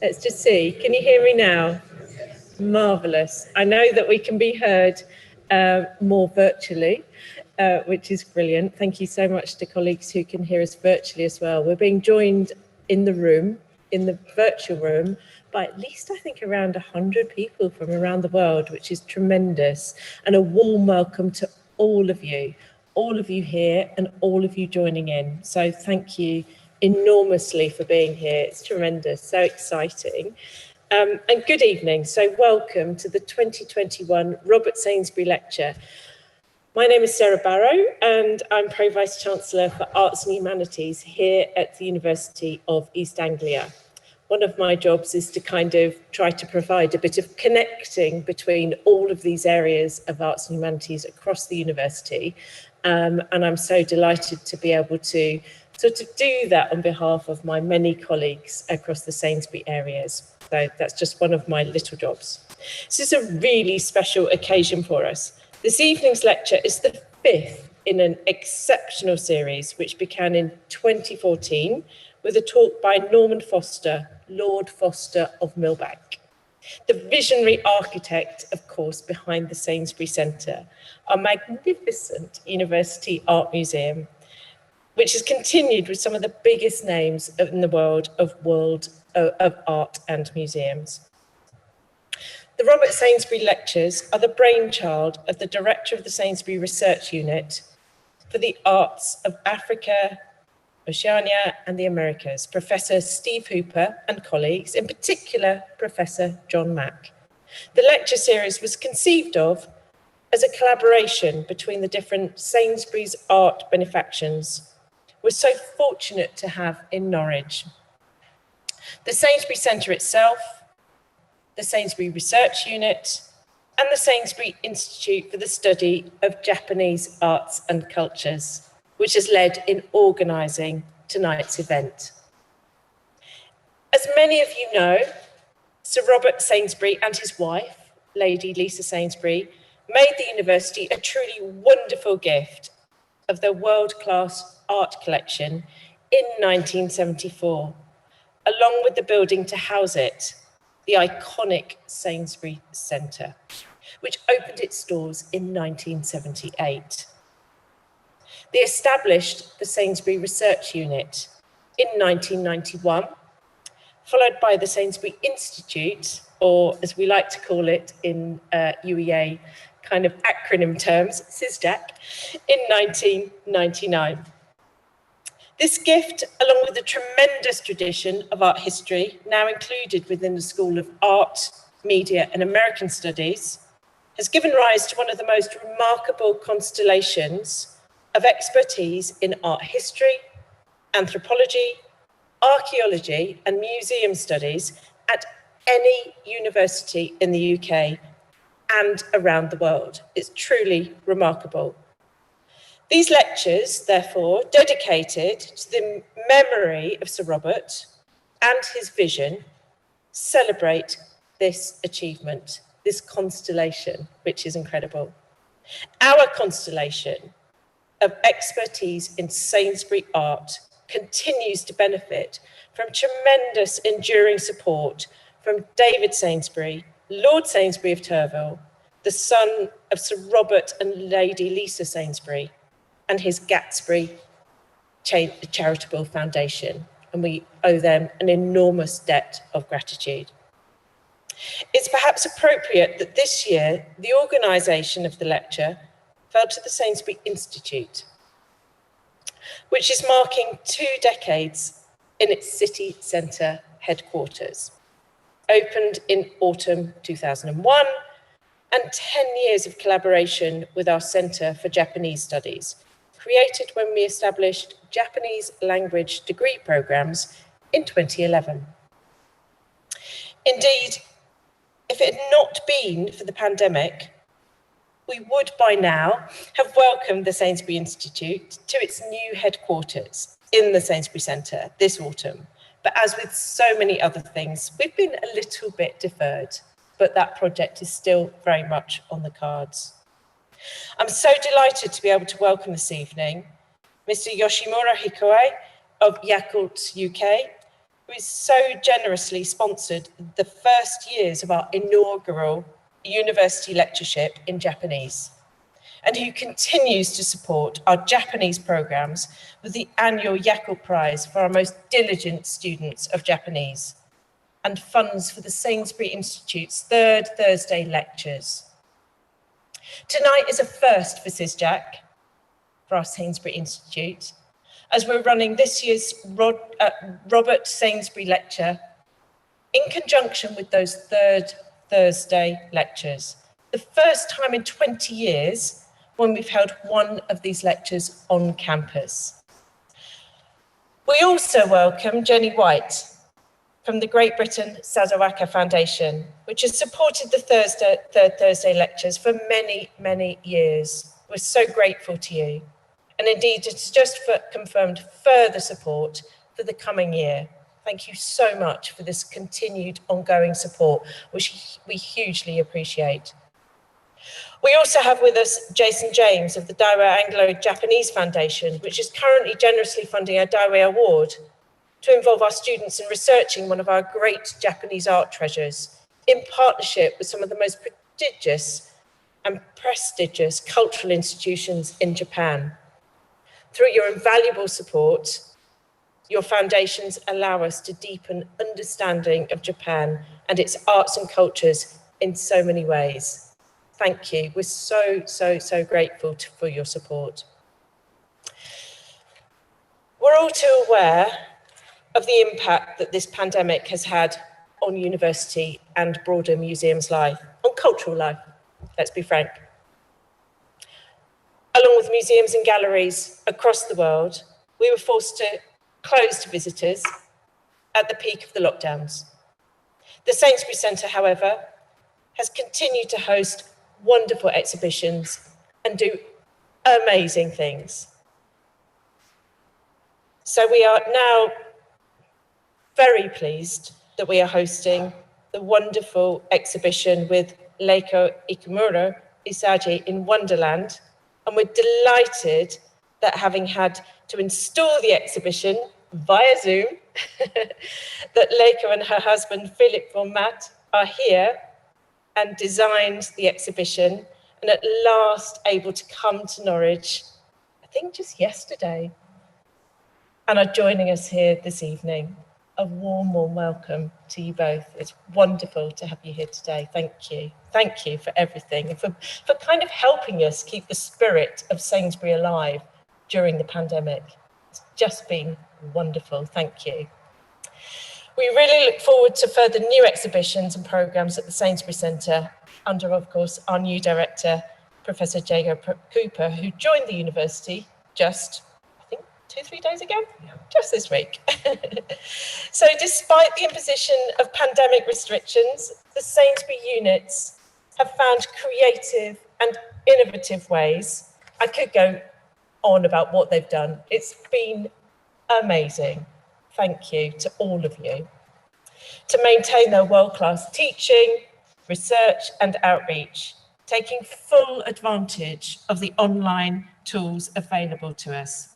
Let's just see. Can you hear me now? Marvellous. I know that we can be heard more virtually, which is brilliant. Thank you so much to colleagues who can hear us virtually as well. We're being joined in the room, in the virtual room, by at least I think around 100 people from around the world, which is tremendous. And a warm welcome to all of you here and all of you joining in. So thank you enormously for being here. It's tremendous, so exciting. And good evening. So welcome to the 2021 Robert Sainsbury Lecture. My name is Sarah Barrow and I'm Pro Vice Chancellor for Arts and Humanities here at the University of East Anglia. One of my jobs is to kind of try to provide a bit of connecting between all of these areas of arts and humanities across the university. And I'm so delighted to be able to sort of do that on behalf of my many colleagues across the Sainsbury areas. So that's just one of my little jobs. This is a really special occasion for us. This evening's lecture is the 5th in an exceptional series which began in 2014 with a talk by Norman Foster, Lord Foster of Millbank, the visionary architect, of course, behind the Sainsbury Centre, our magnificent university art museum, which has continued with some of the biggest names in the world of art and museums. The Robert Sainsbury Lectures are the brainchild of the director of the Sainsbury Research Unit for the Arts of Africa, Oceania and the Americas, Professor Steve Hooper and colleagues, in particular Professor John Mack. The lecture series was conceived of as a collaboration between the different Sainsbury's art benefactions we're so fortunate to have in Norwich. The Sainsbury Centre itself, the Sainsbury Research Unit, and the Sainsbury Institute for the Study of Japanese Arts and Cultures, which has led in organising tonight's event. As many of you know, Sir Robert Sainsbury and his wife, Lady Lisa Sainsbury, made the university a truly wonderful gift of their world-class art collection in 1974, along with the building to house it, the iconic Sainsbury Centre, which opened its doors in 1978. They established the Sainsbury Research Unit in 1991, followed by the Sainsbury Institute, or as we like to call it in UEA kind of acronym terms, SISJAC, in 1999. This gift, along with the tremendous tradition of art history, now included within the School of Art, Media and American Studies, has given rise to one of the most remarkable constellations of expertise in art history, anthropology, archaeology and museum studies at any university in the UK and around the world. It's truly remarkable. These lectures, therefore, dedicated to the memory of Sir Robert and his vision, celebrate this achievement, this constellation, which is incredible. Our constellation of expertise in Sainsbury art continues to benefit from tremendous enduring support from David Sainsbury, Lord Sainsbury of Turville, the son of Sir Robert and Lady Lisa Sainsbury, and his Gatsbury Charitable Foundation, and we owe them an enormous debt of gratitude. It's perhaps appropriate that this year, the organisation of the lecture fell to the Sainsbury Institute, which is marking 2 decades in its city centre headquarters. Opened in autumn 2001, and 10 years of collaboration with our Centre for Japanese Studies, created when we established Japanese language degree programmes in 2011. Indeed, if it had not been for the pandemic, we would by now have welcomed the Sainsbury Institute to its new headquarters in the Sainsbury Centre this autumn. But as with so many other things, we've been a little bit deferred, but that project is still very much on the cards. I'm so delighted to be able to welcome this evening Mr. Yoshimura Hikoe of Yakult UK, who has so generously sponsored the first years of our inaugural university lectureship in Japanese, and who continues to support our Japanese programs with the annual Yakult Prize for our most diligent students of Japanese, and funds for the Sainsbury Institute's third Thursday lectures. Tonight is a first for SysJack, for our Sainsbury Institute, as we're running this year's Robert Sainsbury Lecture in conjunction with those third Thursday lectures. The first time in 20 years when we've held one of these lectures on campus. We also welcome Jenny White from the Great Britain Sazawaka Foundation, which has supported the third Thursday lectures for many, many years. We're so grateful to you. And indeed, it's just confirmed further support for the coming year. Thank you so much for this continued ongoing support, which we hugely appreciate. We also have with us Jason James of the Daiwa Anglo-Japanese Foundation, which is currently generously funding our Daiwa Award to involve our students in researching one of our great Japanese art treasures in partnership with some of the most prodigious and prestigious cultural institutions in Japan. Through your invaluable support, your foundations allow us to deepen understanding of Japan and its arts and cultures in so many ways. Thank you. We're so grateful for your support. We're all too aware of the impact that this pandemic has had on university and broader museums life, on cultural life, let's be frank. Along with museums and galleries across the world, we were forced to close to visitors at the peak of the lockdowns. The Sainsbury Centre, however, has continued to host wonderful exhibitions and do amazing things. So we are now very pleased that we are hosting the wonderful exhibition with Leiko Ikumura Isagi in Wonderland. And we're delighted that having had to install the exhibition via Zoom, that Leiko and her husband, Philip von Matt, are here and designed the exhibition and at last able to come to Norwich, I think just yesterday, and are joining us here this evening. A warm welcome to you both. It's wonderful to have you here today. Thank you. Thank you for everything and for kind of helping us keep the spirit of Sainsbury alive during the pandemic. It's just been wonderful. Thank you. We really look forward to further new exhibitions and programmes at the Sainsbury Centre under, of course, our new director, Professor Jacob Cooper, who joined the university just 2-3 days ago, just this week. So despite the imposition of pandemic restrictions, the Sainsbury units have found creative and innovative ways. I could go on about what they've done. It's been amazing. Thank you to all of you. To maintain their world-class teaching, research and outreach, taking full advantage of the online tools available to us.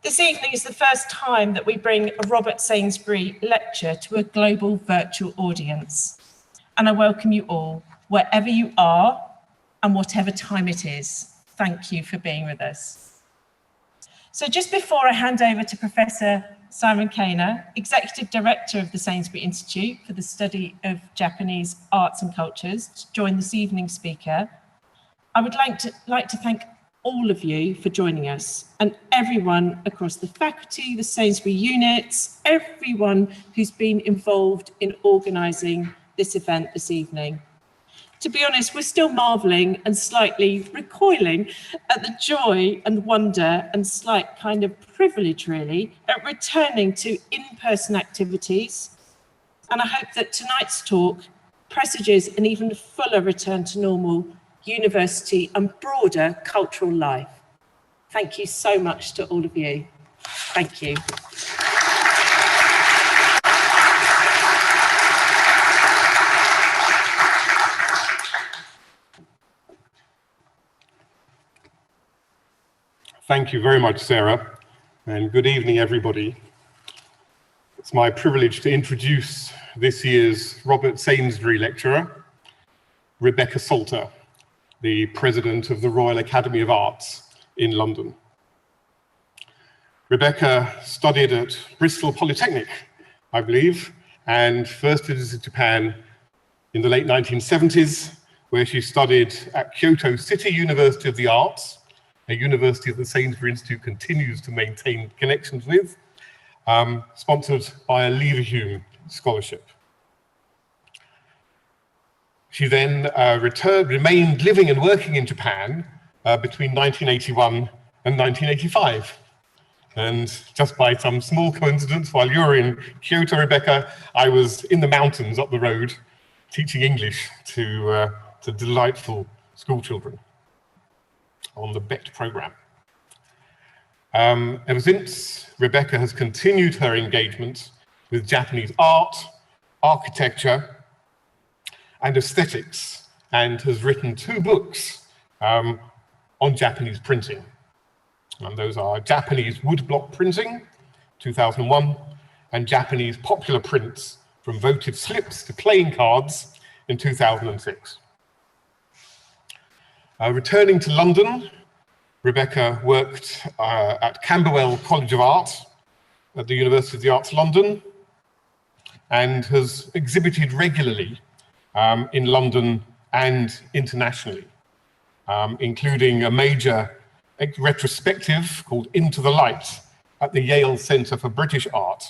This evening is the first time that we bring a Robert Sainsbury Lecture to a global virtual audience. And I welcome you all, wherever you are and whatever time it is. Thank you for being with us. So just before I hand over to Professor Simon Kainer, Executive Director of the Sainsbury Institute for the Study of Japanese Arts and Cultures, to join this evening's speaker, I would like to thank all of you for joining us and everyone across the faculty, the Sainsbury units, everyone who's been involved in organising this event this evening. To be honest, we're still marvelling and slightly recoiling at the joy and wonder and slight kind of privilege really at returning to in-person activities. And I hope that tonight's talk presages an even fuller return to normal university and broader cultural life. Thank you so much to all of you. Thank you. Thank you very much, Sarah, and good evening, everybody. It's my privilege to introduce this year's Robert Sainsbury Lecturer, Rebecca Salter, the President of the Royal Academy of Arts in London. Rebecca studied at Bristol Polytechnic, I believe, and first visited Japan in the late 1970s, where she studied at Kyoto City University of the Arts, a university that the Sainsbury Institute continues to maintain connections with, sponsored by a Leverhulme scholarship. She then remained living and working in Japan between 1981 and 1985. And just by some small coincidence, while you were in Kyoto, Rebecca, I was in the mountains up the road teaching English to delightful school children on the BET program. Ever since, Rebecca has continued her engagement with Japanese art, architecture, and aesthetics, and has written 2 books on Japanese printing. And those are Japanese woodblock printing, 2001, and Japanese popular prints from votive slips to playing cards in 2006. Returning to London, Rebecca worked at Camberwell College of Art at the University of the Arts London and has exhibited regularly in London and internationally, including a major retrospective called Into the Light at the Yale Center for British Art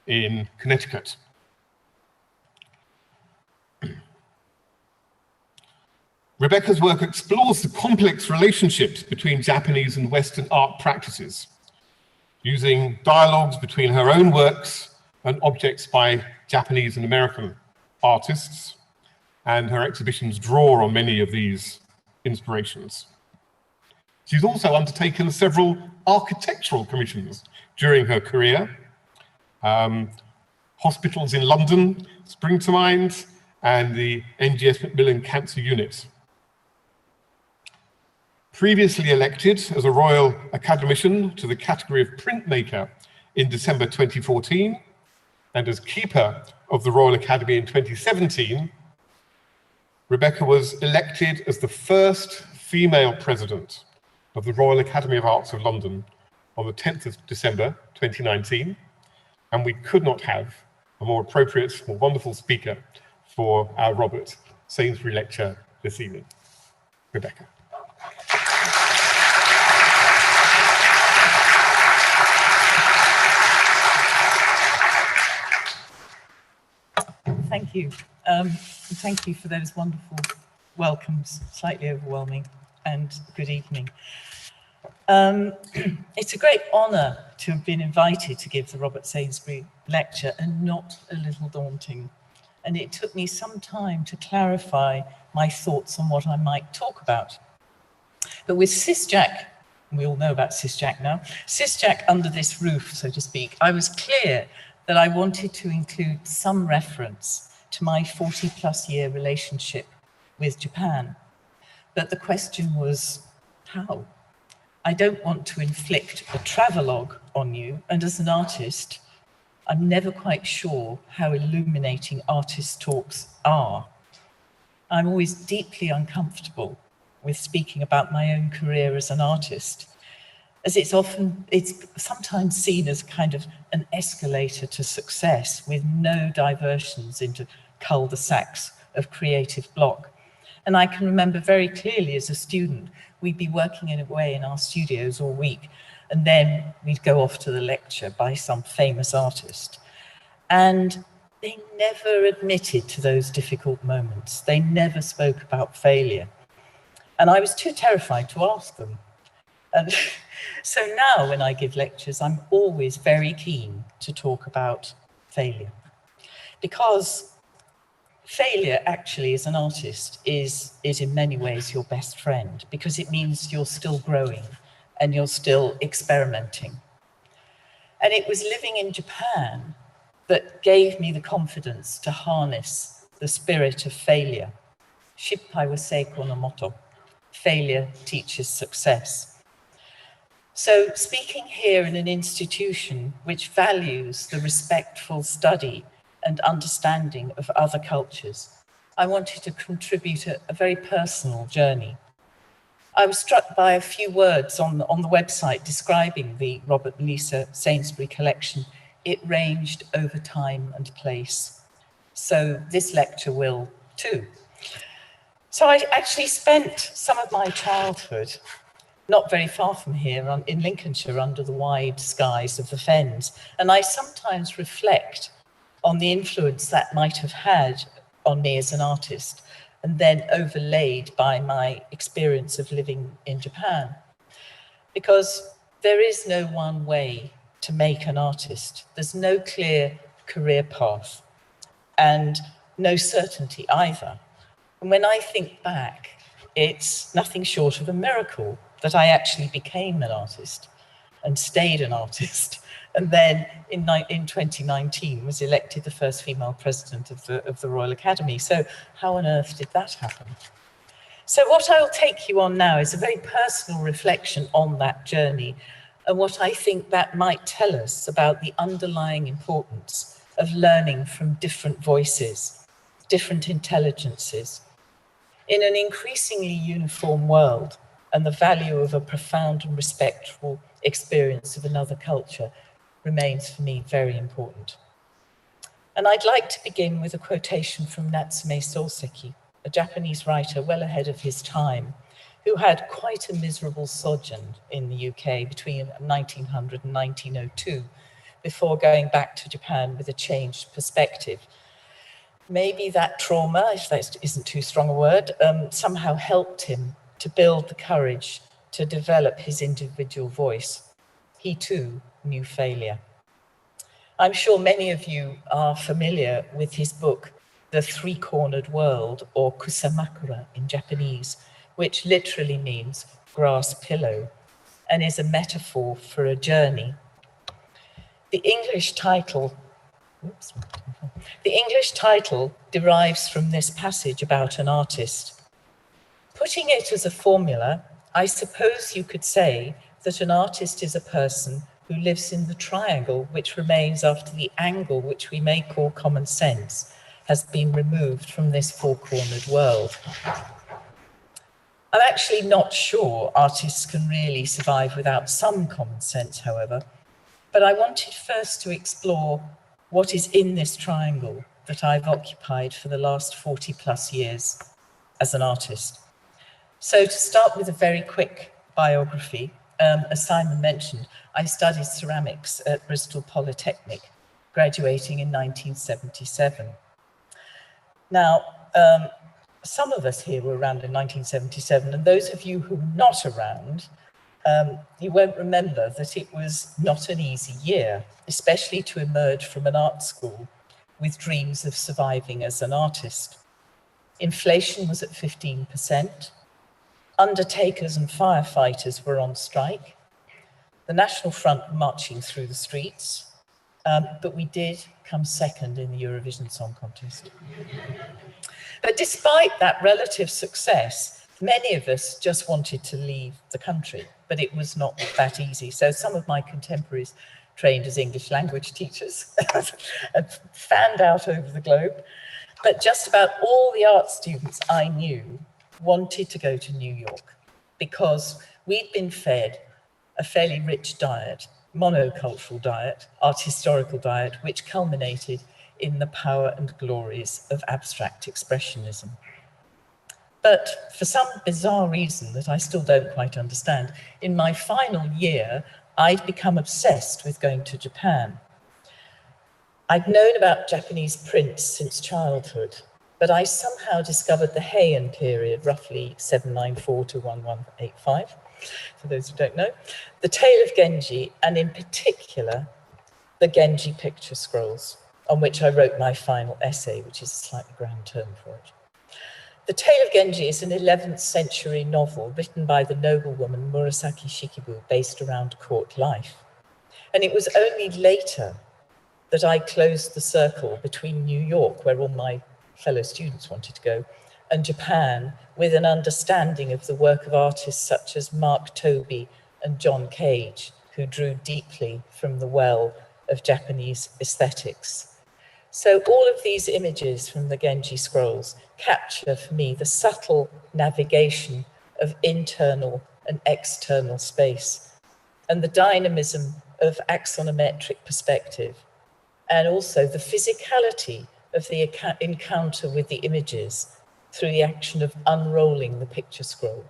in Connecticut. Rebecca's work explores the complex relationships between Japanese and Western art practices, using dialogues between her own works and objects by Japanese and American artists, and her exhibitions draw on many of these inspirations. She's also undertaken several architectural commissions during her career. Hospitals in London spring to mind, and the NGS Macmillan Cancer Unit. Previously elected as a Royal Academician to the category of printmaker in December 2014, and as Keeper of the Royal Academy in 2017, Rebecca was elected as the first female president of the Royal Academy of Arts of London on the 10th of December 2019, and we could not have a more appropriate, more wonderful speaker for our Robert Sainsbury Lecture this evening. Rebecca. Thank you. Thank you for those wonderful welcomes, slightly overwhelming, and good evening. It's a great honour to have been invited to give the Robert Sainsbury Lecture, and not a little daunting. And it took me some time to clarify my thoughts on what I might talk about. But with SysJack, we all know about SysJack now, SysJack under this roof, so to speak, I was clear that I wanted to include some reference to my 40-plus year relationship with Japan. But the question was, how? I don't want to inflict a travelogue on you, and as an artist, I'm never quite sure how illuminating artist talks are. I'm always deeply uncomfortable with speaking about my own career as an artist, as it's sometimes seen as kind of an escalator to success with no diversions into cul-de-sacs of creative block. And I can remember very clearly as a student, we'd be working away in our studios all week, and then we'd go off to the lecture by some famous artist. And they never admitted to those difficult moments. They never spoke about failure. And I was too terrified to ask them. And so now when I give lectures, I'm always very keen to talk about failure. Because failure actually as an artist is in many ways your best friend, because it means you're still growing and you're still experimenting. And it was living in Japan that gave me the confidence to harness the spirit of failure. Shippai wa seiko no moto. Failure teaches success. So speaking here in an institution which values the respectful study and understanding of other cultures, I wanted to contribute a very personal journey. I was struck by a few words on the website describing the Robert Sainsbury collection. It ranged over time and place. So this lecture will too. So I actually spent some of my childhood not very far from here in Lincolnshire under the wide skies of the Fens. And I sometimes reflect on the influence that might have had on me as an artist, and then overlaid by my experience of living in Japan. Because there is no one way to make an artist. There's no clear career path and no certainty either. And when I think back, it's nothing short of a miracle that I actually became an artist and stayed an artist. And then in 2019 was elected the first female president of the Royal Academy. So how on earth did that happen? So what I'll take you on now is a very personal reflection on that journey and what I think that might tell us about the underlying importance of learning from different voices, different intelligences, in an increasingly uniform world, and the value of a profound and respectful experience of another culture remains for me very important. And I'd like to begin with a quotation from Natsume Soseki, a Japanese writer well ahead of his time, who had quite a miserable sojourn in the UK between 1900 and 1902, before going back to Japan with a changed perspective. Maybe that trauma, if that isn't too strong a word, somehow helped him to build the courage to develop his individual voice. He too knew failure. I'm sure many of you are familiar with his book, The Three-Cornered World, or Kusamakura in Japanese, which literally means grass pillow, and is a metaphor for a journey. The English title derives from this passage about an artist. Putting it as a formula, I suppose you could say that an artist is a person who lives in the triangle which remains after the angle which we may call common sense has been removed from this four-cornered world. I'm actually not sure artists can really survive without some common sense, however, but I wanted first to explore what is in this triangle that I've occupied for the last 40 plus years as an artist. So to start with a very quick biography, as Simon mentioned, I studied ceramics at Bristol Polytechnic, graduating in 1977. Now, some of us here were around in 1977, and those of you who were not around, you won't remember that it was not an easy year, especially to emerge from an art school with dreams of surviving as an artist. Inflation was at 15%. Undertakers and firefighters were on strike. The National Front were marching through the streets, but we did come second in the Eurovision Song Contest. But despite that relative success, many of us just wanted to leave the country, but it was not that easy. So some of my contemporaries trained as English language teachers and fanned out over the globe. But just about all the art students I knew wanted to go to New York because we'd been fed a fairly rich diet, monocultural diet, art historical diet, which culminated in the power and glories of abstract expressionism. But for some bizarre reason that I still don't quite understand, in my final year, I'd become obsessed with going to Japan. I'd known about Japanese prints since childhood, but I somehow discovered the Heian period, roughly 794 to 1185, for those who don't know, the Tale of Genji, and in particular, the Genji picture scrolls, on which I wrote my final essay, which is a slightly grand term for it. The Tale of Genji is an 11th century novel written by the noblewoman Murasaki Shikibu, based around court life. And it was only later that I closed the circle between New York, where all my fellow students wanted to go, and Japan, with an understanding of the work of artists such as Mark Toby, and John Cage, who drew deeply from the well of Japanese aesthetics. So all of these images from the Genji scrolls capture for me the subtle navigation of internal and external space and the dynamism of axonometric perspective, and also the physicality of the encounter with the images through the action of unrolling the picture scroll,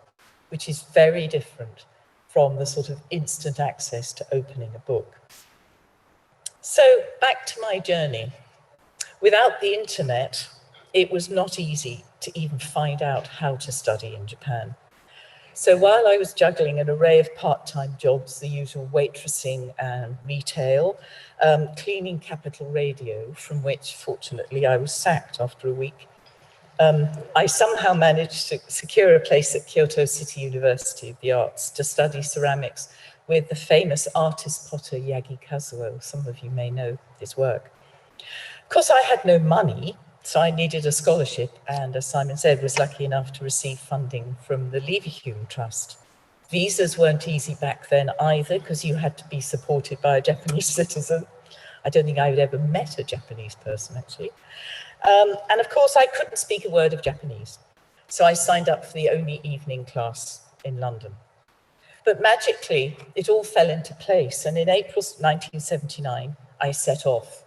which is very different from the sort of instant access to opening a book. So back to my journey. Without the internet, it was not easy to even find out how to study in Japan. So while I was juggling an array of part-time jobs, the usual waitressing and retail, cleaning Capital Radio, from which fortunately I was sacked after a week, I somehow managed to secure a place at Kyoto City University of the Arts to study ceramics with the famous artist potter Yagi Kazuo. Some of you may know his work. Of course, I had no money, so I needed a scholarship, and as Simon said, was lucky enough to receive funding from the Leverhulme Trust. Visas weren't easy back then either, because you had to be supported by a Japanese citizen. I don't think I had ever met a Japanese person, actually. And of course, I couldn't speak a word of Japanese, so I signed up for the only evening class in London. But magically, it all fell into place, and in April 1979, I set off.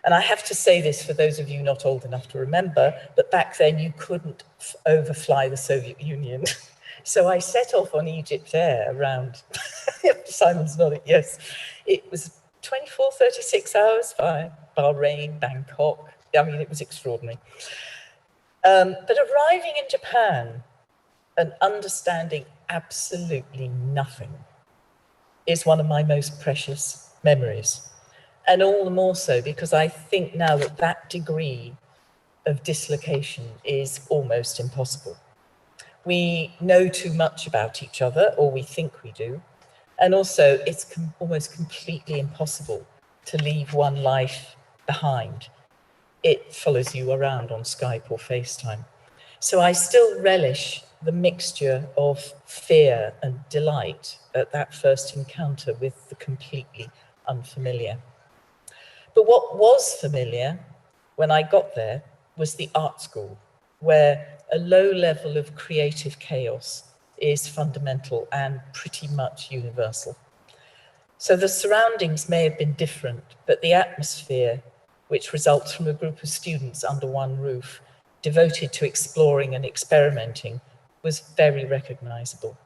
And I have to say this for those of you not old enough to remember, but back then you couldn't overfly the Soviet Union. So I set off on Egypt Air around, Simon's nodding, yes. It was 24, 36 hours via Bahrain, Bangkok. I mean, it was extraordinary. But arriving in Japan and understanding absolutely nothing is one of my most precious memories. And all the more so because I think now that that degree of dislocation is almost impossible. We know too much about each other, or we think we do. And also it's almost completely impossible to leave one life behind. It follows you around on Skype or FaceTime. So I still relish the mixture of fear and delight at that first encounter with the completely unfamiliar. But what was familiar when I got there was the art school, where a low level of creative chaos is fundamental and pretty much universal. So the surroundings may have been different, but the atmosphere, which results from a group of students under one roof, devoted to exploring and experimenting, was very recognizable.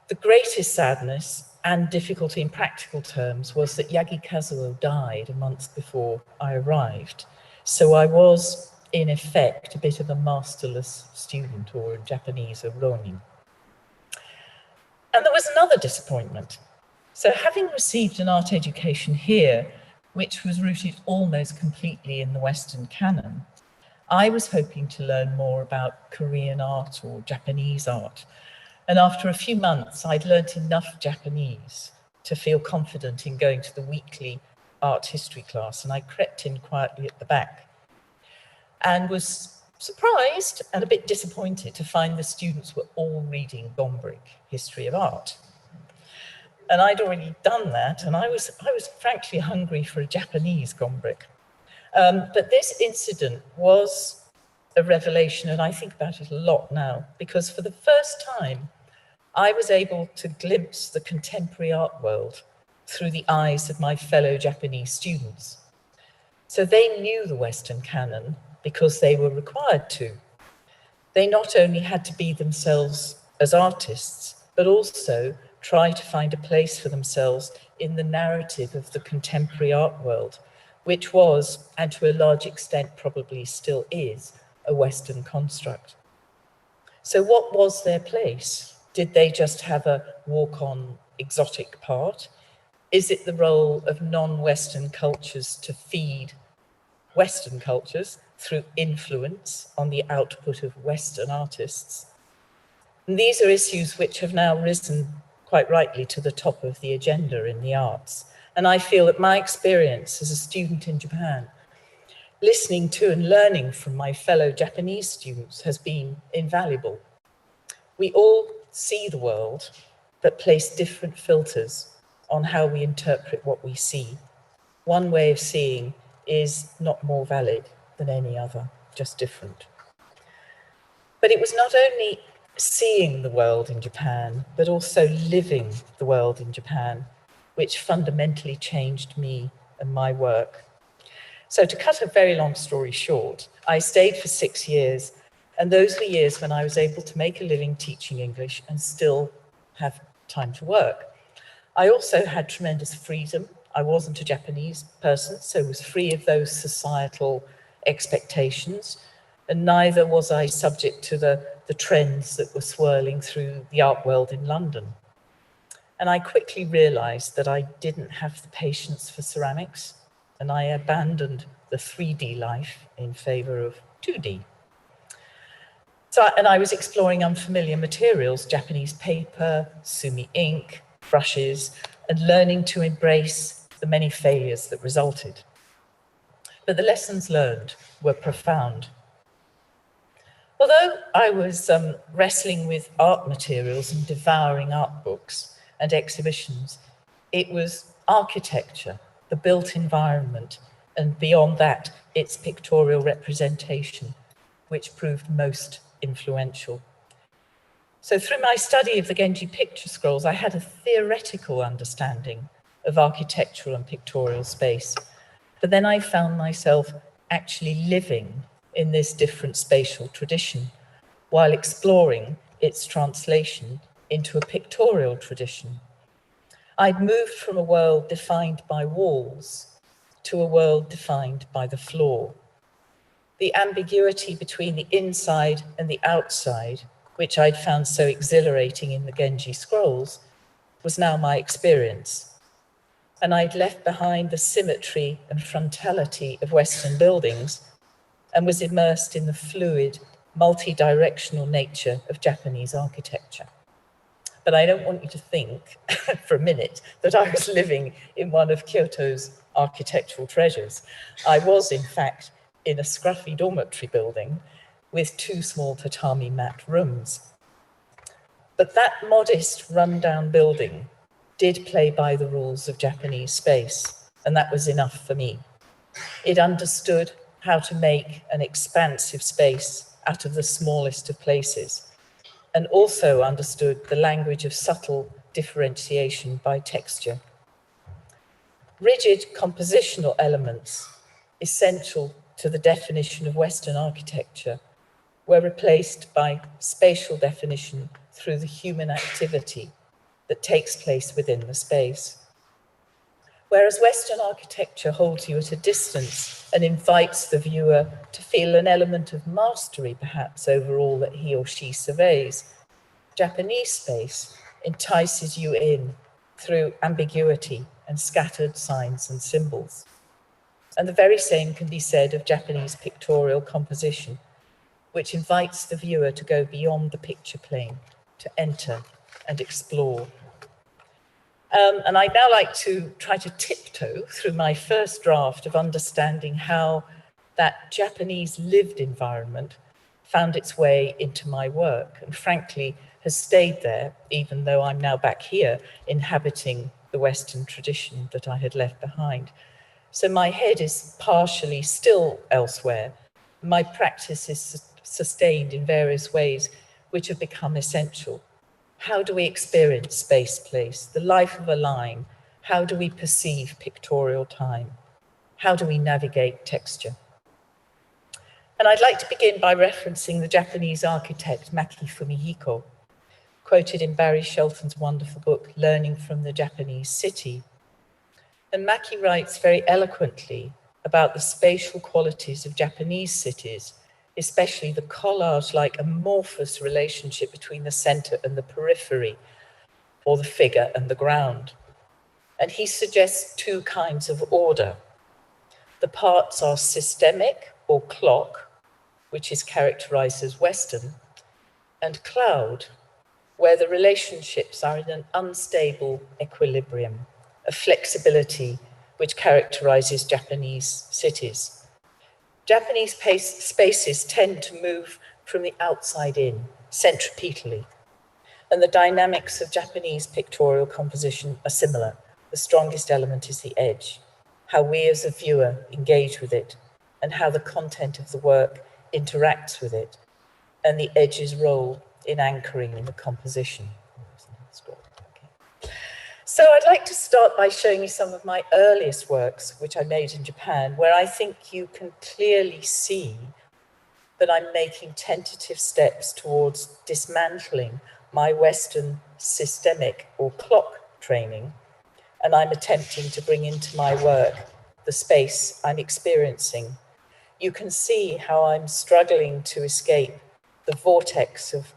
The greatest sadness and difficulty in practical terms was that Yagi Kazuo died a month before I arrived. So I was, in effect, a bit of a masterless student, or in Japanese, a ronin. And there was another disappointment. So having received an art education here, which was rooted almost completely in the Western canon, I was hoping to learn more about Korean art or Japanese art. And after a few months, I'd learnt enough Japanese to feel confident in going to the weekly art history class, and I crept in quietly at the back and was surprised and a bit disappointed to find the students were all reading Gombrich, History of Art. And I'd already done that, and I was frankly hungry for a Japanese Gombrich. But this incident was a revelation, and I think about it a lot now, because for the first time, I was able to glimpse the contemporary art world through the eyes of my fellow Japanese students. So they knew the Western canon because they were required to. They not only had to be themselves as artists, but also try to find a place for themselves in the narrative of the contemporary art world, which was, and to a large extent probably still is, a Western construct. So what was their place? Did they just have a walk-on exotic part? Is it the role of non-Western cultures to feed Western cultures through influence on the output of Western artists? And these are issues which have now risen quite rightly to the top of the agenda in the arts. And I feel that my experience as a student in Japan, listening to and learning from my fellow Japanese students, has been invaluable. We all see the world that place different filters on how we interpret what we see. One way of seeing is not more valid than any other, just different. But it was not only seeing the world in Japan, but also living the world in Japan, which fundamentally changed me and my work. So to cut a very long story short, I stayed for 6 years, and those were years when I was able to make a living teaching English and still have time to work. I also had tremendous freedom. I wasn't a Japanese person, so was free of those societal expectations, and neither was I subject to the trends that were swirling through the art world in London. And I quickly realized that I didn't have the patience for ceramics, and I abandoned the 3D life in favor of 2D. And I was exploring unfamiliar materials, Japanese paper, sumi ink, brushes, and learning to embrace the many failures that resulted. But the lessons learned were profound. Although I was wrestling with art materials and devouring art books and exhibitions, it was architecture, the built environment, and beyond that, its pictorial representation, which proved most influential. So through my study of the Genji picture scrolls, I had a theoretical understanding of architectural and pictorial space. But then I found myself actually living in this different spatial tradition while exploring its translation into a pictorial tradition. I'd moved from a world defined by walls to a world defined by the floor. The ambiguity between the inside and the outside, which I'd found so exhilarating in the Genji scrolls, was now my experience. And I'd left behind the symmetry and frontality of Western buildings and was immersed in the fluid, multi-directional nature of Japanese architecture. But I don't want you to think for a minute that I was living in one of Kyoto's architectural treasures. I was, in fact, in a scruffy dormitory building with 2 small tatami mat rooms. But that modest, run-down building did play by the rules of Japanese space, and that was enough for me. It understood how to make an expansive space out of the smallest of places, and also understood the language of subtle differentiation by texture. Rigid compositional elements, essential to the definition of Western architecture, were replaced by spatial definition through the human activity that takes place within the space. Whereas Western architecture holds you at a distance and invites the viewer to feel an element of mastery, perhaps, over all that he or she surveys, Japanese space entices you in through ambiguity and scattered signs and symbols. And the very same can be said of Japanese pictorial composition, which invites the viewer to go beyond the picture plane, to enter and explore. And I'd now like to try to tiptoe through my first draft of understanding how that Japanese lived environment found its way into my work, and frankly has stayed there, even though I'm now back here inhabiting the Western tradition that I had left behind. So my head is partially still elsewhere. My practice is sustained in various ways which have become essential. How do we experience space, place, the life of a line? How do we perceive pictorial time? How do we navigate texture? And I'd like to begin by referencing the Japanese architect Maki Fumihiko, quoted in Barry Shelton's wonderful book, Learning from the Japanese City. And Maki writes very eloquently about the spatial qualities of Japanese cities, especially the collage-like amorphous relationship between the center and the periphery, or the figure and the ground. And he suggests 2 kinds of order. The parts are systemic, or clock, which is characterized as Western, and cloud, where the relationships are in an unstable equilibrium, a flexibility which characterizes Japanese cities. Japanese spaces tend to move from the outside in, centripetally. And the dynamics of Japanese pictorial composition are similar. The strongest element is the edge, how we as a viewer engage with it, and how the content of the work interacts with it, and the edge's role in anchoring the composition. So I'd like to start by showing you some of my earliest works, which I made in Japan, where I think you can clearly see that I'm making tentative steps towards dismantling my Western systemic or clock training, and I'm attempting to bring into my work the space I'm experiencing. You can see how I'm struggling to escape the vortex of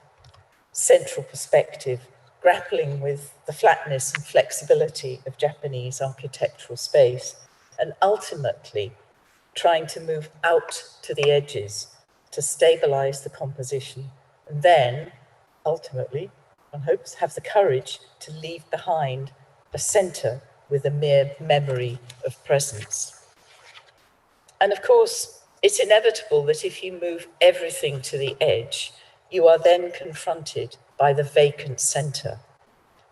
central perspective, grappling with the flatness and flexibility of Japanese architectural space, and ultimately trying to move out to the edges to stabilize the composition, and then ultimately, one hopes, have the courage to leave behind a center with a mere memory of presence. And of course, it's inevitable that if you move everything to the edge, you are then confronted by the vacant center,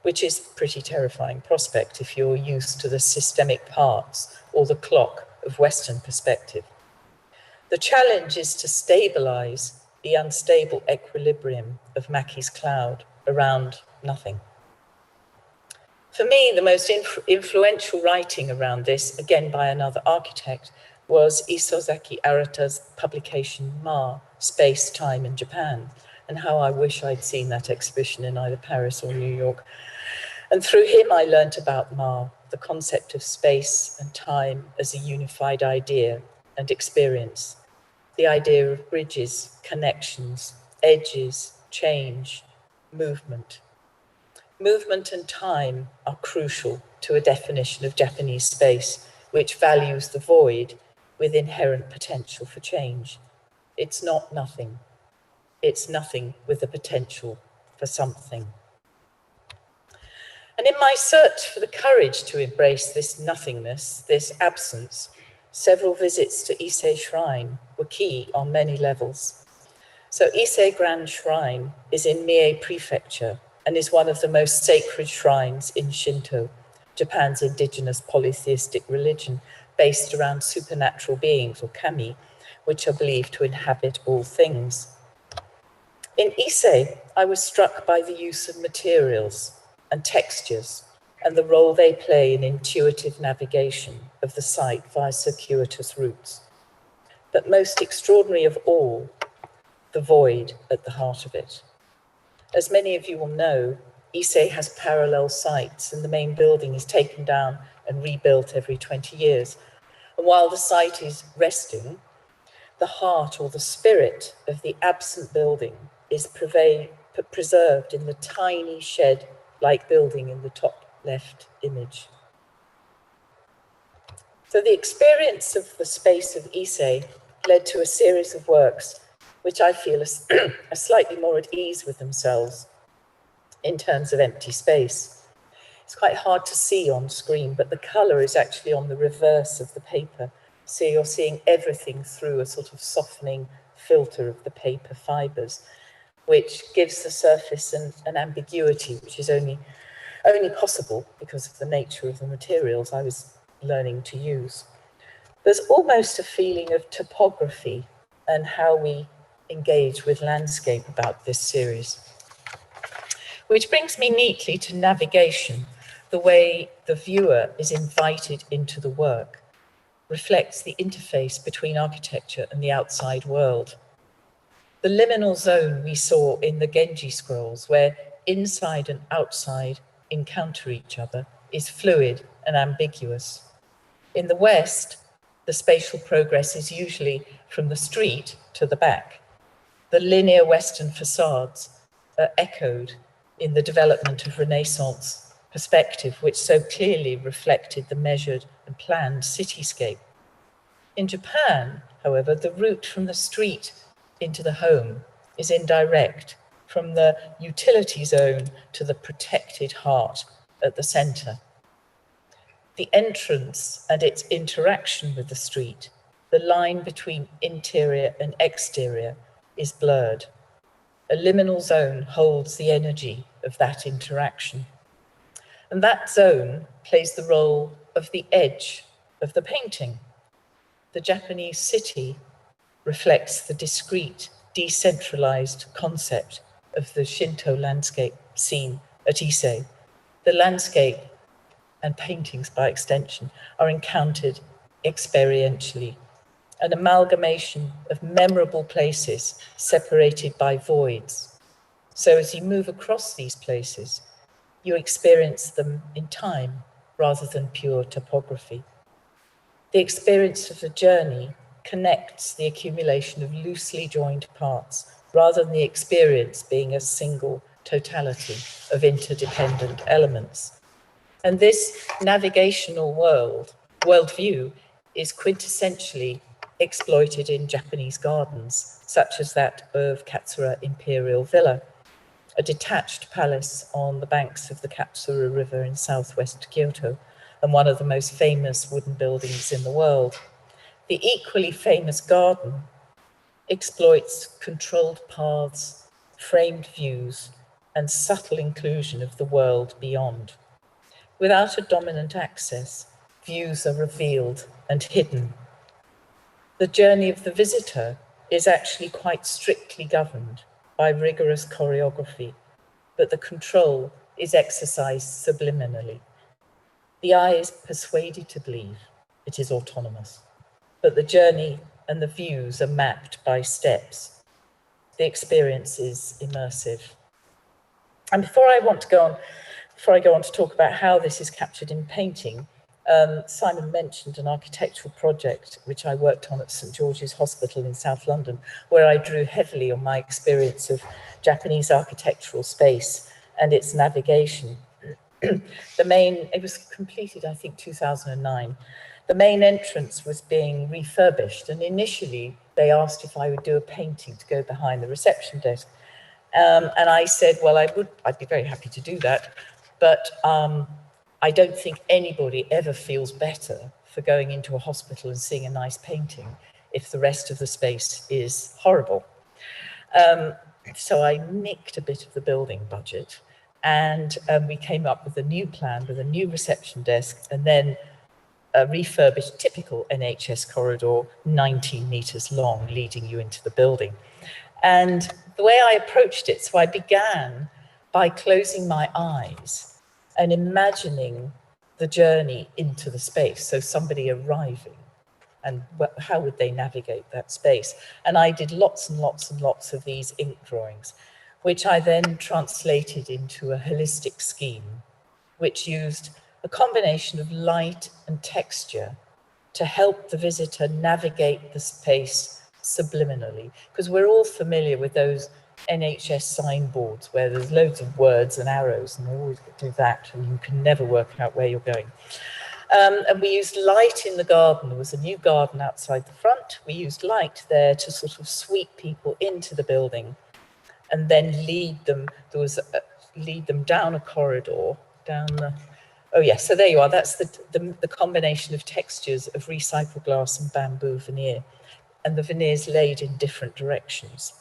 which is a pretty terrifying prospect if you're used to the systemic parts or the clock of Western perspective. The challenge is to stabilize the unstable equilibrium of Mackie's cloud around nothing. For me, the most influential writing around this, again by another architect, was Isozaki Arata's publication Ma, Space, Time in Japan, and how I wish I'd seen that exhibition in either Paris or New York. And through him, I learnt about Ma, the concept of space and time as a unified idea and experience, the idea of bridges, connections, edges, change, movement. Movement and time are crucial to a definition of Japanese space, which values the void with inherent potential for change. It's not nothing. It's nothing with the potential for something. And in my search for the courage to embrace this nothingness, this absence, several visits to Ise Shrine were key on many levels. So Ise Grand Shrine is in Mie Prefecture and is one of the most sacred shrines in Shinto, Japan's indigenous polytheistic religion based around supernatural beings, or kami, which are believed to inhabit all things. In Ise, I was struck by the use of materials and textures and the role they play in intuitive navigation of the site via circuitous routes. But most extraordinary of all, the void at the heart of it. As many of you will know, Ise has parallel sites and the main building is taken down and rebuilt every 20 years. And while the site is resting, the heart or the spirit of the absent building is preserved in the tiny shed-like building in the top left image. So the experience of the space of Ise led to a series of works which I feel are slightly more at ease with themselves in terms of empty space. It's quite hard to see on screen, but the color is actually on the reverse of the paper. So you're seeing everything through a sort of softening filter of the paper fibers, which gives the surface an ambiguity, which is only possible because of the nature of the materials I was learning to use. There's almost a feeling of topography and how we engage with landscape about this series. Which brings me neatly to navigation. The way the viewer is invited into the work reflects the interface between architecture and the outside world. The liminal zone we saw in the Genji scrolls, where inside and outside encounter each other, is fluid and ambiguous. In the West, the spatial progress is usually from the street to the back. The linear Western facades are echoed in the development of Renaissance perspective, which so clearly reflected the measured and planned cityscape. In Japan, however, the route from the street into the home is indirect, from the utility zone to the protected heart at the center. The entrance and its interaction with the street, the line between interior and exterior, is blurred. A liminal zone holds the energy of that interaction. And that zone plays the role of the edge of the painting. The Japanese city reflects the discrete, decentralized concept of the Shinto landscape scene at Ise. The landscape and paintings by extension are encountered experientially, an amalgamation of memorable places separated by voids. So as you move across these places, you experience them in time rather than pure topography. The experience of the journey connects the accumulation of loosely joined parts rather than the experience being a single totality of interdependent elements. And this navigational worldview is quintessentially exploited in Japanese gardens, such as that of Katsura Imperial Villa, a detached palace on the banks of the Katsura River in southwest Kyoto, and one of the most famous wooden buildings in the world. The equally famous garden exploits controlled paths, framed views, and subtle inclusion of the world beyond. Without a dominant access, views are revealed and hidden. The journey of the visitor is actually quite strictly governed by rigorous choreography, but the control is exercised subliminally. The eye is persuaded to believe it is autonomous, but the journey and the views are mapped by steps. The experience is immersive. And before I go on to talk about how this is captured in painting, Simon mentioned an architectural project which I worked on at St George's Hospital in South London, where I drew heavily on my experience of Japanese architectural space and its navigation. It was completed, I think, 2009. The main entrance was being refurbished, and initially they asked if I would do a painting to go behind the reception desk. And I said, well, I'd be very happy to do that, but I don't think anybody ever feels better for going into a hospital and seeing a nice painting if the rest of the space is horrible. So I nicked a bit of the building budget, and we came up with a new plan with a new reception desk, and then a refurbished typical NHS corridor, 19 meters long, leading you into the building. And the way I approached it, so I began by closing my eyes and imagining the journey into the space. So somebody arriving, and how would they navigate that space? And I did lots and lots and lots of these ink drawings, which I then translated into a holistic scheme, which used a combination of light and texture to help the visitor navigate the space subliminally, because we're all familiar with those NHS signboards where there's loads of words and arrows, and they always do that, and you can never work out where you're going. And we used light in the garden. There was a new garden outside the front. We used light there to sort of sweep people into the building and then lead them down a corridor, oh yes, so there you are. That's the combination of textures of recycled glass and bamboo veneer, and the veneers laid in different directions.